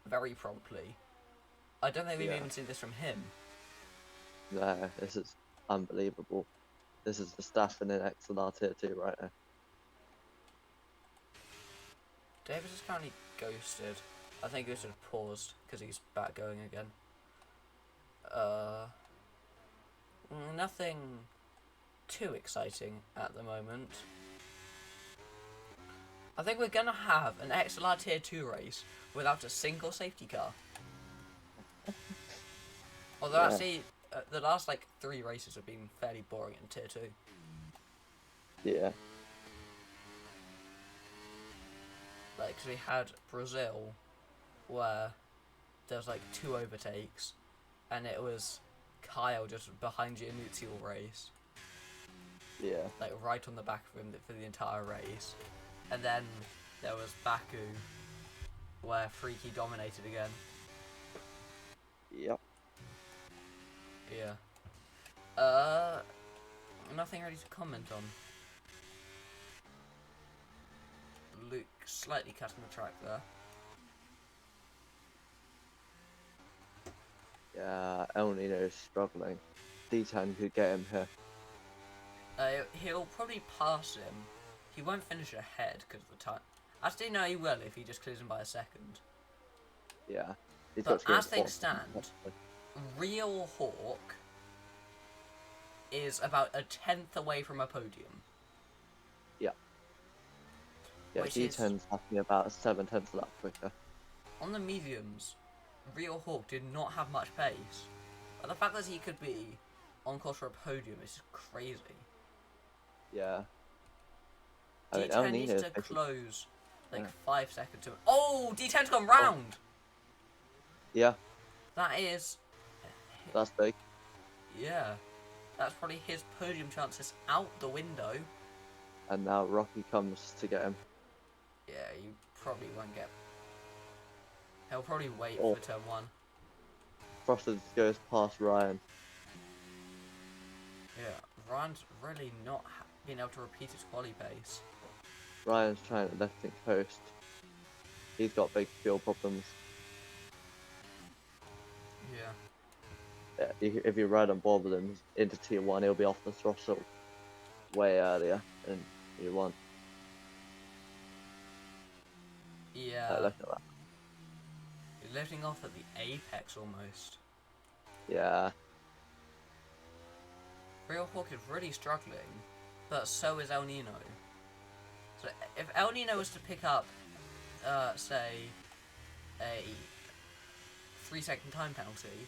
very promptly. I don't think we've Yeah. even seen this from him. No, this is unbelievable. This is the staff in an XLR tier 2 right now. Davis is currently ghosted. I think he should have paused because he's back going again. Nothing too exciting at the moment. I think we're gonna have an XLR tier 2 race without a single safety car. Although Yeah. actually, the last like 3 races have been fairly boring in tier 2. Yeah. Like, 'cause we had Brazil, where there was like 2 overtakes, and it was Kyle just behind Giannuzzi all race, Yeah. like right on the back of him for the entire race. And then there was Baku, where Freaky dominated again. Yep. Yeah. Nothing ready to comment on. Luke slightly cutting the track there. Yeah, El Nino's struggling. D10 could get him here. He'll probably pass him. He won't finish ahead because of the time. Actually, no, he will if he just clears him by a second. Yeah. He's But got to get as things fourth. stand, Real Hawk is about a 10th away from a podium. Yeah, which is- D10's happening about 7/10 of that quicker. On the mediums, Real Hawk did not have much pace. But the fact that he could be on course for a podium is just crazy. Yeah. I mean, D10 needs Nino's to basically- close like yeah. 5 seconds to. Oh, D10's gone round! Yeah, That is. that's big. Yeah. That's probably his podium chances out the window. And now Rocky comes to get him. Yeah, you probably won't get. He'll probably wait Oh. for turn 1. Frosted goes past Ryan. Yeah, Ryan's really not been able to repeat his quali pace. Ryan's trying to left and coast. He's got big fuel problems. Yeah. Yeah, if you ride on board with him into tier 1, he'll be off the throttle way earlier than tier 1. Yeah. Look at that. He's lifting off at the apex almost. Yeah, Real Hawk is really struggling, but so is El Nino. So if El Nino was to pick up, say, a 3-second time penalty,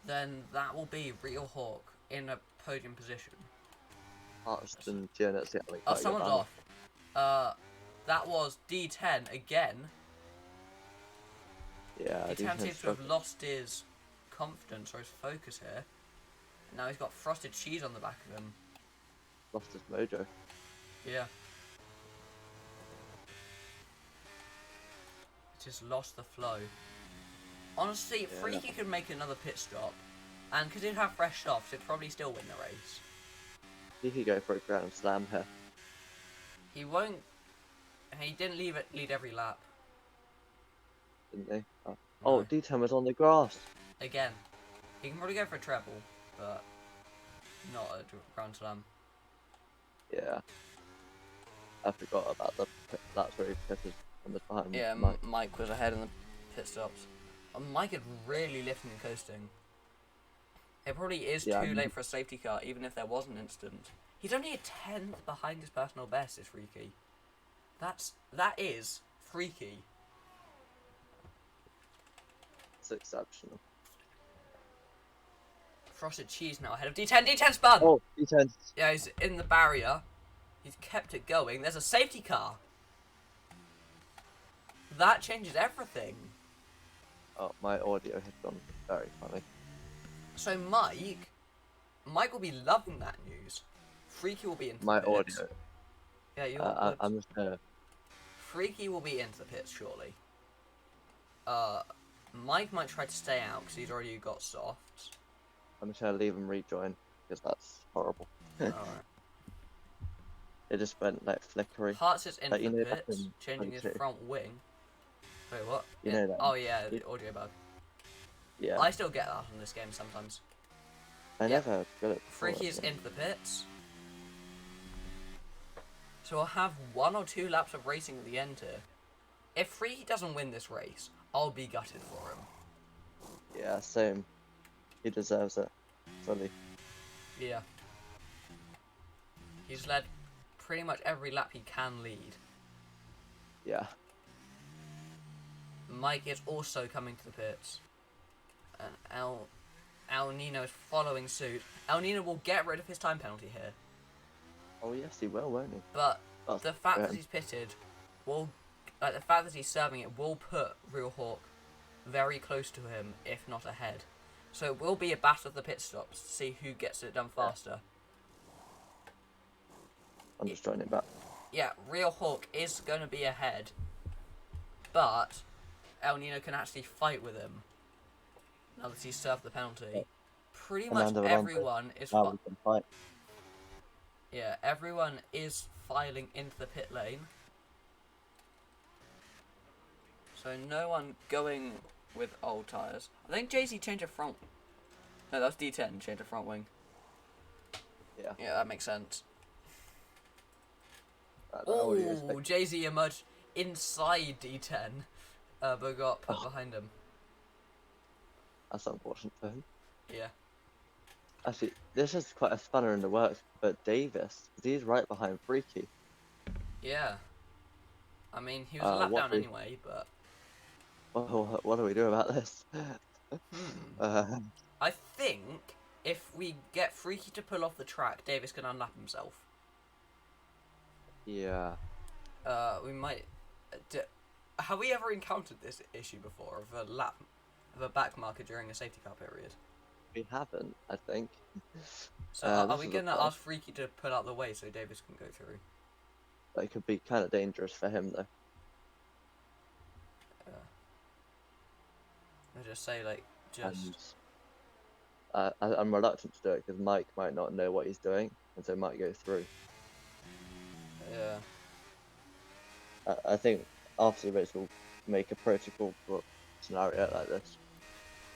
then that will be Real Hawk in a podium position. Archton, Janet's the only Oh, guy someone's you're off. That was D10 again. Yeah, D10 D10's seems to have struggling. lost his confidence or his focus here. Now he's got frosted cheese on the back of him. Lost his mojo. Yeah. Just lost the flow. Honestly, Yeah. Freaky could make another pit stop, and because he'd have fresh softs, he'd probably still win the race. He could go for a grand slam here. He won't. He didn't lead every lap. Didn't he? Oh, No. oh, D10 was on the grass. Again, he can probably go for a treble, but not a Grand Slam. Yeah. I forgot about that's where he pitted on the behind Yeah, Mike. Mike was ahead in the pit stops. Mike is really lifting and coasting. It probably is Yeah, too I late for a safety car, even if there was an instant. He's only a 10th behind his personal best, is Freaky. That is freaky. It's exceptional. Frosted cheese now ahead of D10. D10 spun! Oh, D10. Yeah, he's in the barrier. He's kept it going. There's a safety car. That changes everything. Oh, my audio has gone very funny. So Mike will be loving that news. Freaky will be into My the pits. audio. Yeah, you're I'm just gonna. Freaky will be into the pits shortly. Mike might try to stay out because he's already got softs. I'm just gonna leave him rejoin because that's horrible. Alright. It just went like flickery. Hearts is in But you the know that pits, in changing his 22. front wing. Wait, what? You know that. Oh yeah, the audio bug. Yeah. I still get that on this game sometimes. I Yeah. never got it. Freaky's into the pits. So we'll have 1 or 2 laps of racing at the end here. If Freaky doesn't win this race, I'll be gutted for him. Yeah, same. He deserves it. Fully. Yeah. He's led pretty much every lap he can lead. Yeah. Mike is also coming to the pits. And El Nino is following suit. El Nino will get rid of his time penalty here. Oh yes, he will, won't he? But That's the fact that good. he's pitted will, the fact that he's serving it will put Real Hawk very close to him, if not ahead. So it will be a battle of the pit stops to see who gets it done faster. I'm just joining back. Yeah, Real Hawk is going to be ahead, but El Nino can actually fight with him now that he's served the penalty. Pretty much Fernando Alonso. everyone is Now we can fight. yeah, everyone is filing into the pit lane. So no one going with old tyres. I think Jay-Z changed a front. No, that was D10 changed a front wing. Yeah. Yeah, that makes sense. I don't know what you Oh, expect. Jay-Z emerged inside D10, but got put behind him. That's unfortunate for him. Yeah. Actually, this is quite a spanner in the works, but Davis, 'cause he's right behind Freaky. Yeah. I mean, he was a lap what down we- anyway, but... What do we do about this? I think if we get Freaky to pull off the track, Davis can unlap himself. Yeah. We might... have we ever encountered this issue before, of a back marker during a safety car period? We haven't, I think. So this are we is a going to first. ask Freaky to pull out the way so Davis can go through? But it could be kind of dangerous for him, though. I'll just say, like, just... And I'm reluctant to do it because Mike might not know what he's doing, and so might go through. Yeah. I think after the race we'll make a protocol for a scenario like this.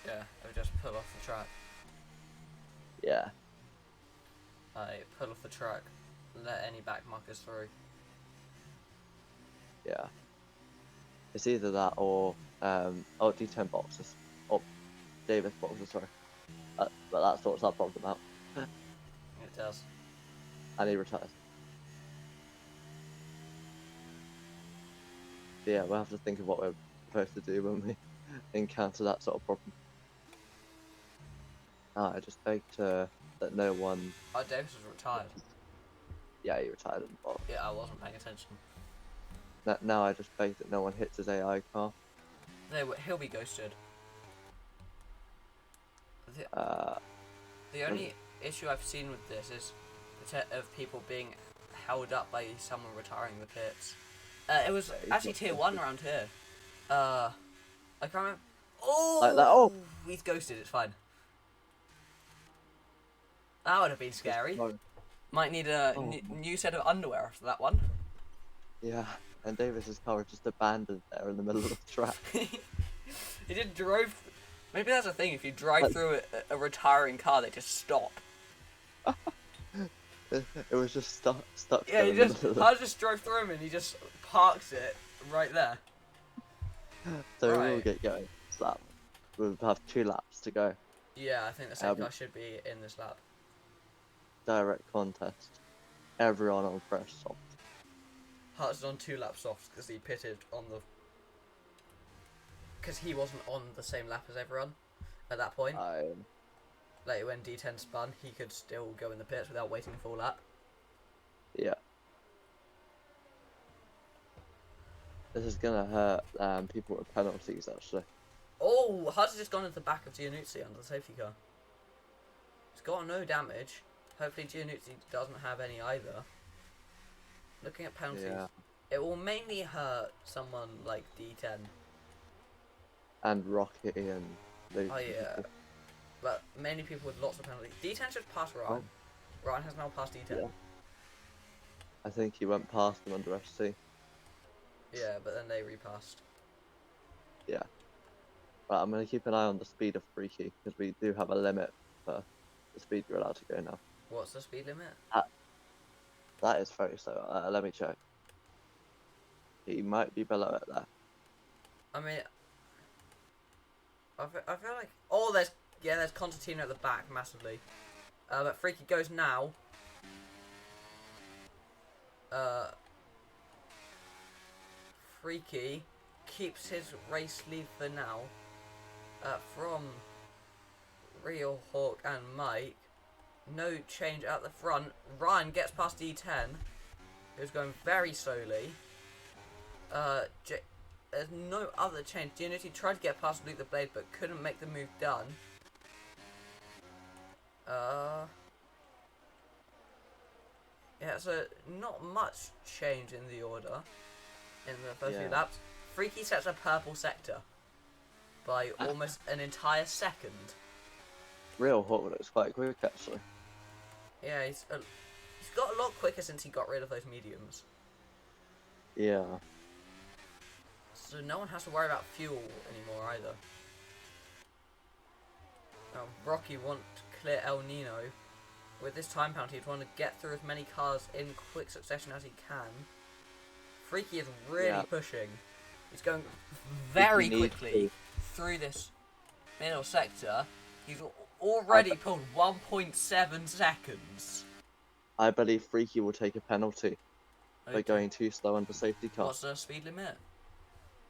Yeah, I'll just pull off the track. Yeah. Pull off the track, let any back markers through. Yeah. It's either that or D10 boxes. Or Davis boxes, sorry. But that sorts that problem out. It does. And he retires. Yeah, we'll have to think of what we're supposed to do when we encounter that sort of problem. I just begged that no one... Oh, Davis was retired. Yeah, he retired in the box. Yeah, I wasn't paying attention. Now I just beg that no one hits his AI car. He'll be ghosted. Uh, The only issue I've seen with this is of people being held up by someone retiring the pits. It was actually tier 1 around here. I can't remember. Oh! Like that, oh! He's ghosted, it's fine. That would have been scary. Might need a new set of underwear after that one. Yeah, and Davis's car was just abandoned there in the middle of the track. He just drove. Maybe that's the thing. If you drive through a retiring car, they just stop. It was just stuck. Yeah, there he in the just. middle of I just drove through him and he just parks it right there. So we will Right. get going. Slap. We'll have 2 laps to go. Yeah, I think the safety car should be in this lap. Direct contest. Everyone on fresh soft. Hart is on 2 laps off because he pitted on the. Because he wasn't on the same lap as everyone at that point. Like when D10 spun, he could still go in the pits without waiting a full lap. Yeah. This is gonna hurt people with penalties actually. Oh, Hart has just gone into the back of Giannuzzi under the safety car. He's got no damage. Hopefully Giannuzzi doesn't have any either. Looking at penalties, Yeah. it will mainly hurt someone like D10. And Rocky and Luke. Oh yeah, but mainly people with lots of penalties. D10 should pass Ryan. Ryan has now passed D10. Yeah. I think he went past them under FC. Yeah, but then they repassed. Yeah. Right, I'm gonna keep an eye on the speed of Freaky because we do have a limit for the speed you're allowed to go now. What's the speed limit? That is very slow. Let me check. He might be below it there. I mean, I feel like there's Constantino at the back massively, but Freaky goes now. Freaky keeps his race lead for now. From Real Hawk and Mike, no change at the front. Ryan gets past D10, who's going very slowly. There's no other change. Unity tried to get past Luke the Blade, but couldn't make the move done. Yeah, so not much change in the order in the first few laps. Freaky sets a purple sector by almost an entire second. Real Hawk looks quite quick actually. Yeah, he's got a lot quicker since he got rid of those mediums. Yeah. So no one has to worry about fuel anymore either. Now, Rocky wants to clear El Nino. With this time penalty, he'd want to get through as many cars in quick succession as he can. Freaky is really pushing. He's going very quickly through this middle sector. He's already pulled 1.7 seconds. I believe Freaky will take a penalty by going too slow under safety car. What's the speed limit?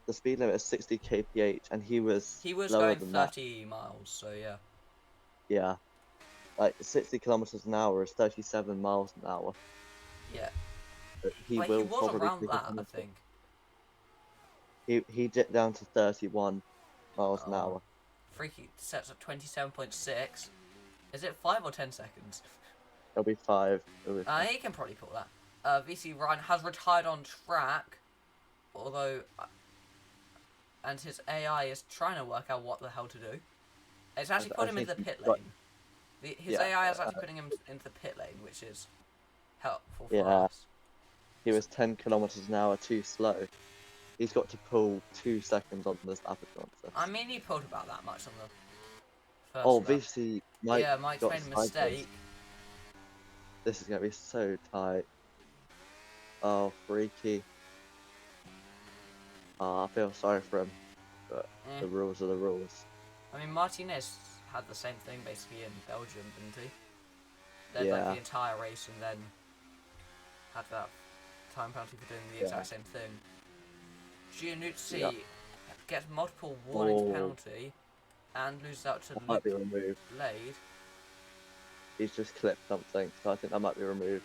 The speed limit is 60 kph, and he was lower going than 30 miles, so yeah. Yeah. Like 60 kilometers an hour is 37 miles an hour. Yeah. But he was probably around take a that, I penalty. think. He dipped down to 31 miles an hour. Freaky sets up 27.6. Is it 5 or 10 seconds? It'll be 5. He can probably pull that. VC Ryan has retired on track, although, and his AI is trying to work out what the hell to do. It's actually put him into the pit lane. His AI is actually putting him into the pit lane, which is helpful for us. He was 10 kilometers an hour too slow. He's got to pull 2 seconds on this lap advance. I mean, he pulled about that much on the first lap. VC Mike Mike's made a mistake. This is going to be so tight. Oh, Freaky. I feel sorry for him, but the rules are the rules. I mean, Martinez had the same thing basically in Belgium, didn't he? Led like the entire race and then had that time penalty for doing the exact same thing. Giannuzzi gets multiple warnings penalty and loses out to Luke Blade. He's just clipped something, so I think that might be removed.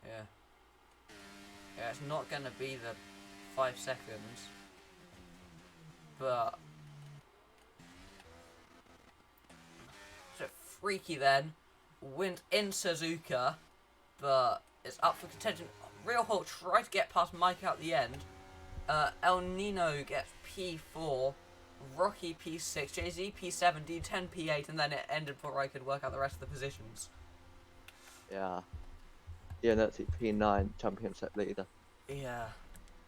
Yeah. Yeah, it's not going to be the 5 seconds, but so Freaky then wins in Suzuka, but it's up for contention. Real Hawk tried to get past Mike out the end. El Nino gets P4, Rocky P6, Jay-Z P7, D10 P8, and then it ended before I could work out the rest of the positions. Yeah. Yeah, that's it, P9, championship leader. Yeah.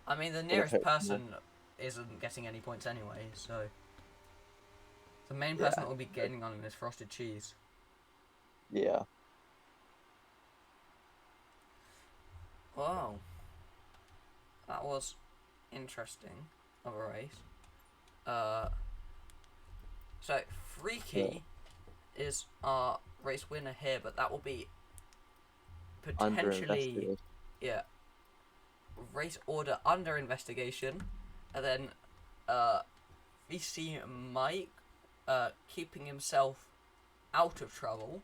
I mean, the nearest person isn't getting any points anyway, so the main person that will be gaining on him is Frosted Cheese. Yeah. Wow. That was interesting of a race. So Freaky is our race winner here, but that will be potentially race order under investigation, and then VC Mike keeping himself out of trouble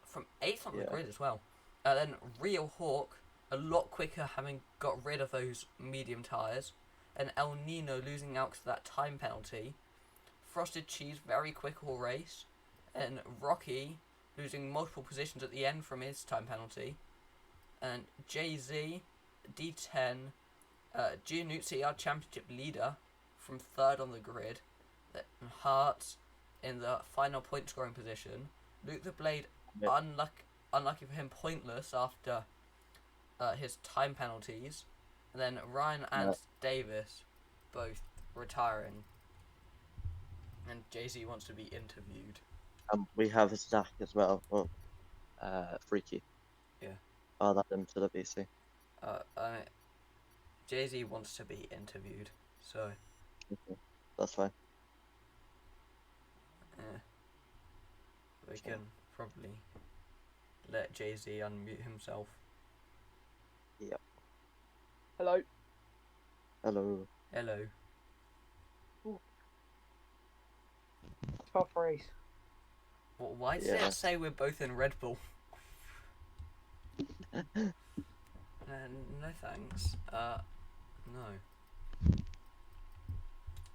from 8th on the grid as well. Then Real Hawk a lot quicker, having got rid of those medium tyres, and El Nino losing out to that time penalty. Frosted Cheese very quick all race, and Rocky losing multiple positions at the end from his time penalty, and Jay-Z, D10, Giannuzzi, our championship leader, from 3rd on the grid, and Hart in the final point scoring position. Luke the Blade, unlucky for him, pointless after his time penalties, and then Ryan and Davis both retiring, and Jay-Z wants to be interviewed. We have Zach as well. Well, Freaky. Yeah. I'll add him to the VC. Jay-Z wants to be interviewed, so That's fine. we can probably let Jay-Z unmute himself. Yep. Hello. Hello. Hello. Tough race. Why does it say we're both in Red Bull? No thanks. No.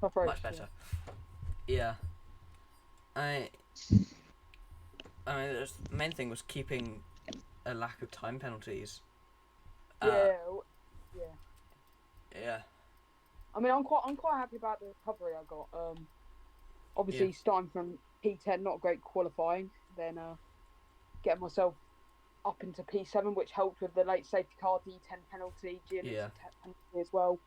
Tough race. Much better. Yeah. I mean, the main thing was keeping a lack of time penalties. Yeah. Yeah. I mean, I'm quite happy about the recovery I got. Obviously starting from P10, not a great qualifying, then getting myself up into P7, which helped with the late safety car D10 penalty, penalty as well,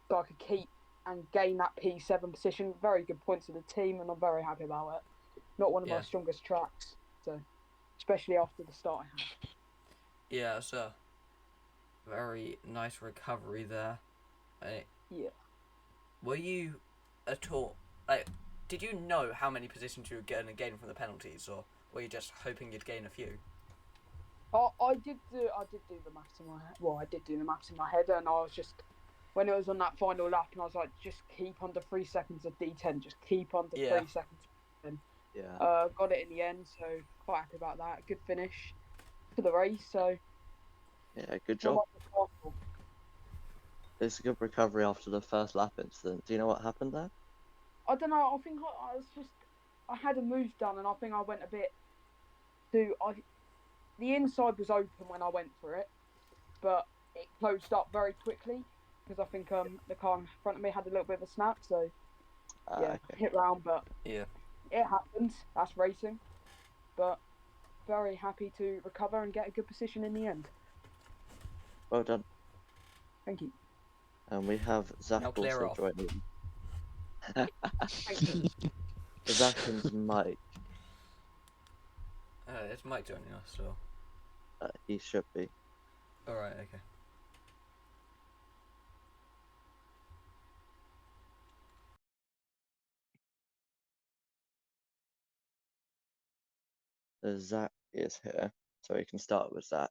so I could keep and gain that P7 position. Very good points to the team, and I'm very happy about it. Not one of my strongest tracks, so especially after the start I had. Yeah, it's a very nice recovery there. Yeah. Were you at all did you know how many positions you were going to gain from the penalties, or were you just hoping you'd gain a few? I did do the maths in my head. Well, I did do the maths in my head, and I was just, when it was on that final lap, and I was like, just keep under 3 seconds of D10, just keep under 3 seconds. And got it in the end, so quite happy about that. Good finish for the race. So yeah, good job. It's a good recovery after the first lap incident. Do you know what happened there? I don't know. I think I had a move done, and I think I went a bit the inside was open when I went for it, but it closed up very quickly because I think the car in front of me had a little bit of a snap. So hit round, but it happens. That's racing. But very happy to recover and get a good position in the end. Well done. Thank you. And we have Zach also joining. Zach and Mike. Is Mike joining us still? He should be. Alright, okay. Zach is here, so we can start with Zach.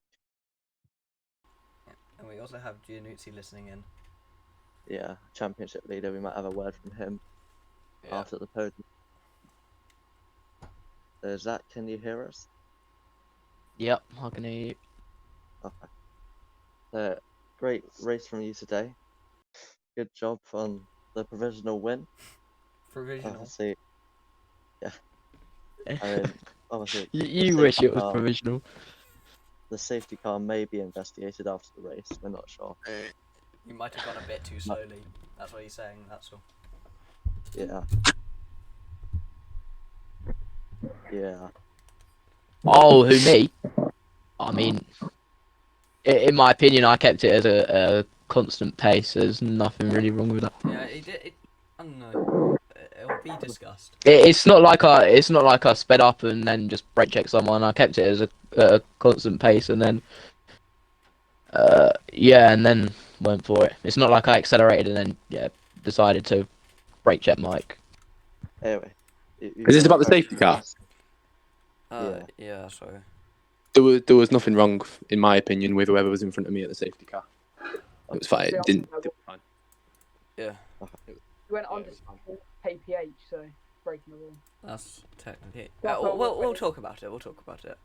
Yeah. And we also have Giannuzzi listening in. Yeah, championship leader. We might have a word from him after the podium. Zach, can you hear us? Yep, I can hear you. Okay. Great race from you today. Good job on the provisional win. Provisional? Obviously, yeah. I mean, obviously... you wish it was provisional. The safety car may be investigated after the race. We're not sure. You might have gone a bit too slowly. That's what he's saying, that's all. Yeah. Yeah. Oh, who, me? I mean, in my opinion, I kept it as a constant pace. There's nothing really wrong with that. Yeah, I don't know. It'll be discussed. It's not like I sped up and then just brake checked someone. I kept it as a constant pace, and then and then went for it. It's not like I accelerated and then decided to brake check Mike. Anyway, is this about the safety car? Yeah, sorry. There was nothing wrong, in my opinion, with whoever was in front of me at the safety car. It was fine. It didn't fine. Yeah. You went under KPH, so breaking the rule. That's technically. We'll talk about it. We'll talk about it.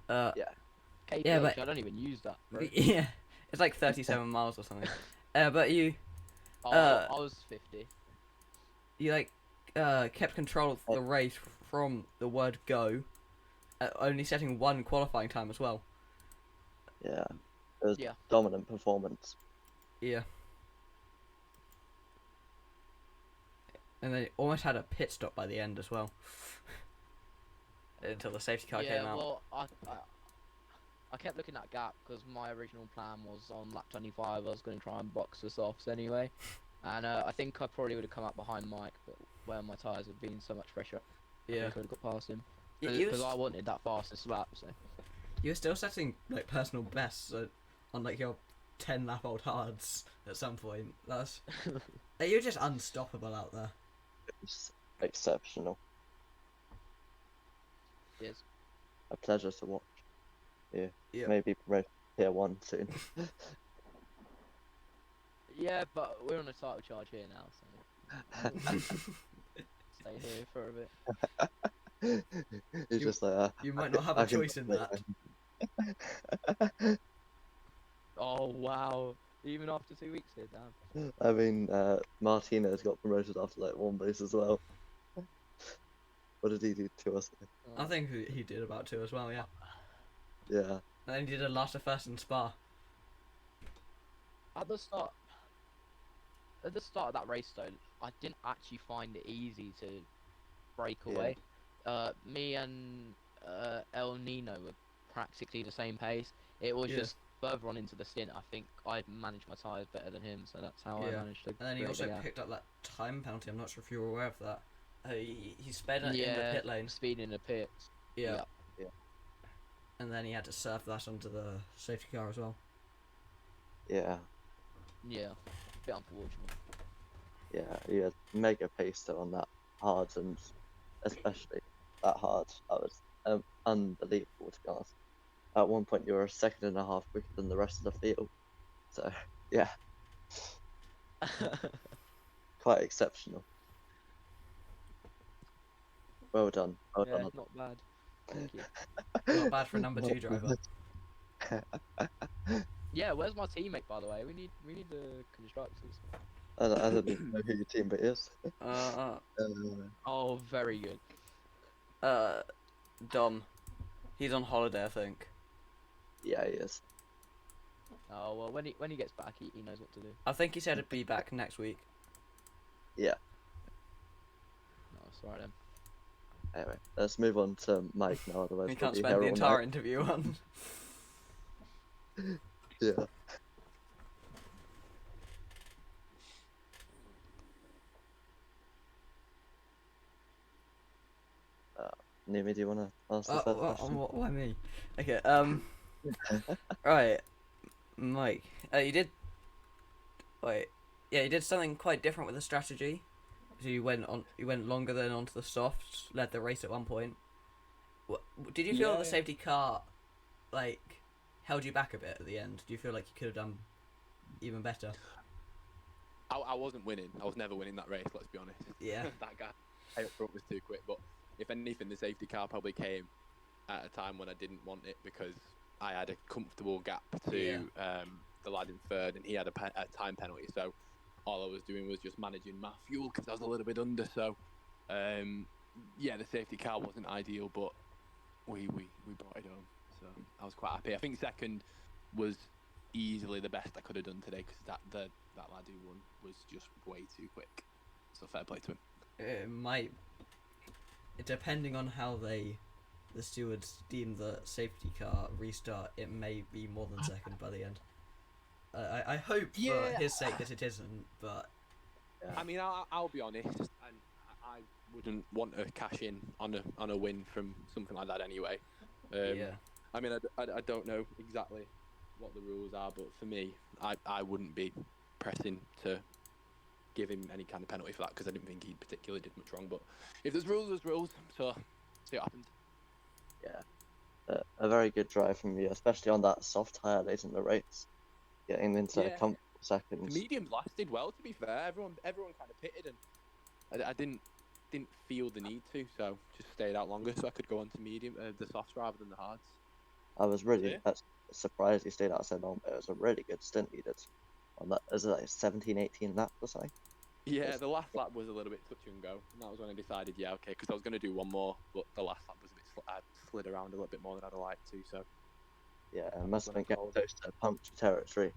KPH, yeah, but I don't even use that. Bro. Yeah, it's like 37 miles or something. But you. I was 50. You kept control of the race from the word go, only setting one qualifying time as well. Yeah. It was dominant performance. Yeah. And they almost had a pit stop by the end as well. Until the safety car came out. Well, I kept looking at gap because my original plan was on lap 25. I was going to try and box the softs anyway. And I think I probably would have come up behind Mike, but where my tyres had been so much fresher, I think I would have got past him. because I wanted that fastest lap. So You were still setting like personal bests on like your 10-lap-old hards at some point. That's you're just unstoppable out there. It's exceptional. yes. A pleasure to watch. Yeah. Yeah. Maybe promoted to tier 1 soon. Yeah, but we're on a title charge here now, so stay here for a bit. He's You- just like, You might not have a choice in that. Oh wow! Even after 2 weeks here, damn. I mean, Martinez got promoted after like 1 base as well. What did he do to us? I think he did about 2 as well, yeah. Yeah. And then he did a last of first in Spa. At the start of that race though, I didn't actually find it easy to break Yeah. away. Me and El Nino were practically the same pace. It was Yeah. just further on into the stint. I think I managed my tyres better than him, so that's how I Yeah. managed to. And then he break also the gap. picked up that time penalty. I'm not sure if you were aware of that. He sped in the Yeah, pit lane. speed in the pits. Yeah. Yeah. And then he had to surf that onto the safety car as well. Yeah. Yeah, bit unfortunate. Yeah. He had mega pace though on that hard, and especially that hard. That was unbelievable, to be honest. At one point, you were a second and a half quicker than the rest of the field. So, yeah, quite exceptional. Well done. Well Yeah, done. not bad. Thank you. Not bad for a number 2 driver. Yeah, where's my teammate by the way? We need the constructors. I don't even know who your teammate is. Oh, very good. Dom. He's on holiday, I think. Yeah, he is. Oh well, when he gets back, he knows what to do. I think he said he'd be back next week. Yeah. No, sorry then. Anyway, let's move on to Mike now. Otherwise, He we'll can't be spend here the all entire night. interview on. Yeah. Nimi, do you want to ask the first question? Why me? Okay. Right, Mike. You did. Wait. Yeah, you did something quite different with the strategy. So you went longer than onto the softs, led the race at one point. Did you feel Yeah. the safety car, like, held you back a bit at the end? Do you feel like you could have done even better? I wasn't winning. I was never winning that race. Let's be honest. Yeah. That guy up front was too quick. But if anything, the safety car probably came at a time when I didn't want it because I had a comfortable gap to the lad in third, and he had a time penalty. So all I was doing was just managing my fuel because I was a little bit under. So yeah, the safety car wasn't ideal, but we brought it home. So I was quite happy. I think second was easily the best I could have done today because that lad who won was just way too quick. So fair play to him. It might, depending on how the stewards deem the safety car restart, it may be more than second by the end. I hope for Yeah. his sake that it isn't, but I mean, I'll be honest, and I wouldn't want to cash in on a win from something like that anyway. yeah. I mean, I don't know exactly what the rules are, but for me, I wouldn't be pressing to give him any kind of penalty for that because I didn't think he particularly did much wrong. But if there's rules, there's rules. So see what happens. Yeah. A very good drive from you, especially on that soft tyre late in the race. Getting into Yeah. comfortable The seconds. mediums lasted well, to be fair. Everyone kind of pitted, and I didn't feel the need to, so just stayed out longer so I could go on to medium, the softs rather than the hards. I was really Yeah. surprised he stayed out so long, but it was a really good stint he did. On that, is it like 17, 18 laps or something? Yeah, the last lap was a little bit touch and go, and that was when I decided, yeah, okay, because I was going to do one more, but the last lap was a bit I slid around a little bit more than I'd have liked to, so Yeah, it must have been when I getting told- close to puncture territory.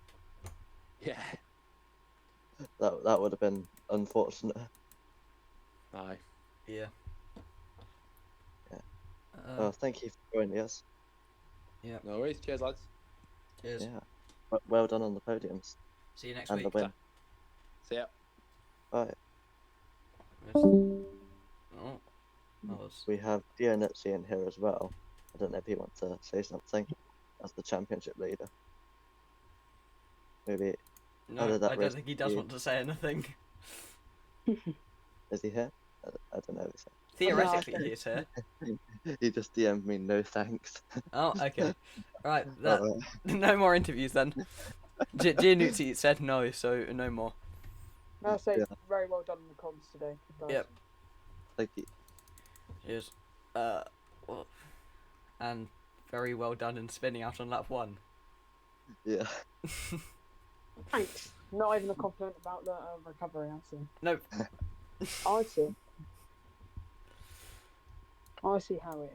yeah, That would have been unfortunate. aye. Yeah. Yeah. Uh, Well, thank you for joining us. No worries, cheers lads. cheers. Yeah. Well done on the podiums See you next and the week. win. See ya. Bye. Oh. We have Dionetsi in here as well. I don't know if he wants to say something as the championship leader. Maybe. How No, did that I don't race think he does you? want to say anything. Is he here? I don't know. Theoretically, okay. he is here. He just DM'd me no thanks. Oh, okay. Right, that Alright, no more interviews then. Giannucci said no, so no more. No, say Yeah. very well done in the comms today, guys. Yep. thank you. Cheers. Well, and very well done in spinning out on lap 1. Yeah. Thanks. Not even a compliment about the recovery, I see. No, I see. I see how it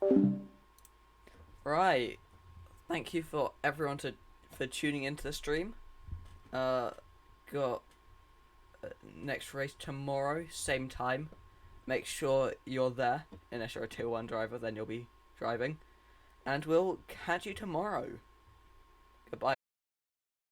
is. right. Thank you for everyone for tuning into the stream. Got next race tomorrow, same time. Make sure you're there, unless you're a tier 1 driver, then you'll be driving. And we'll catch you tomorrow.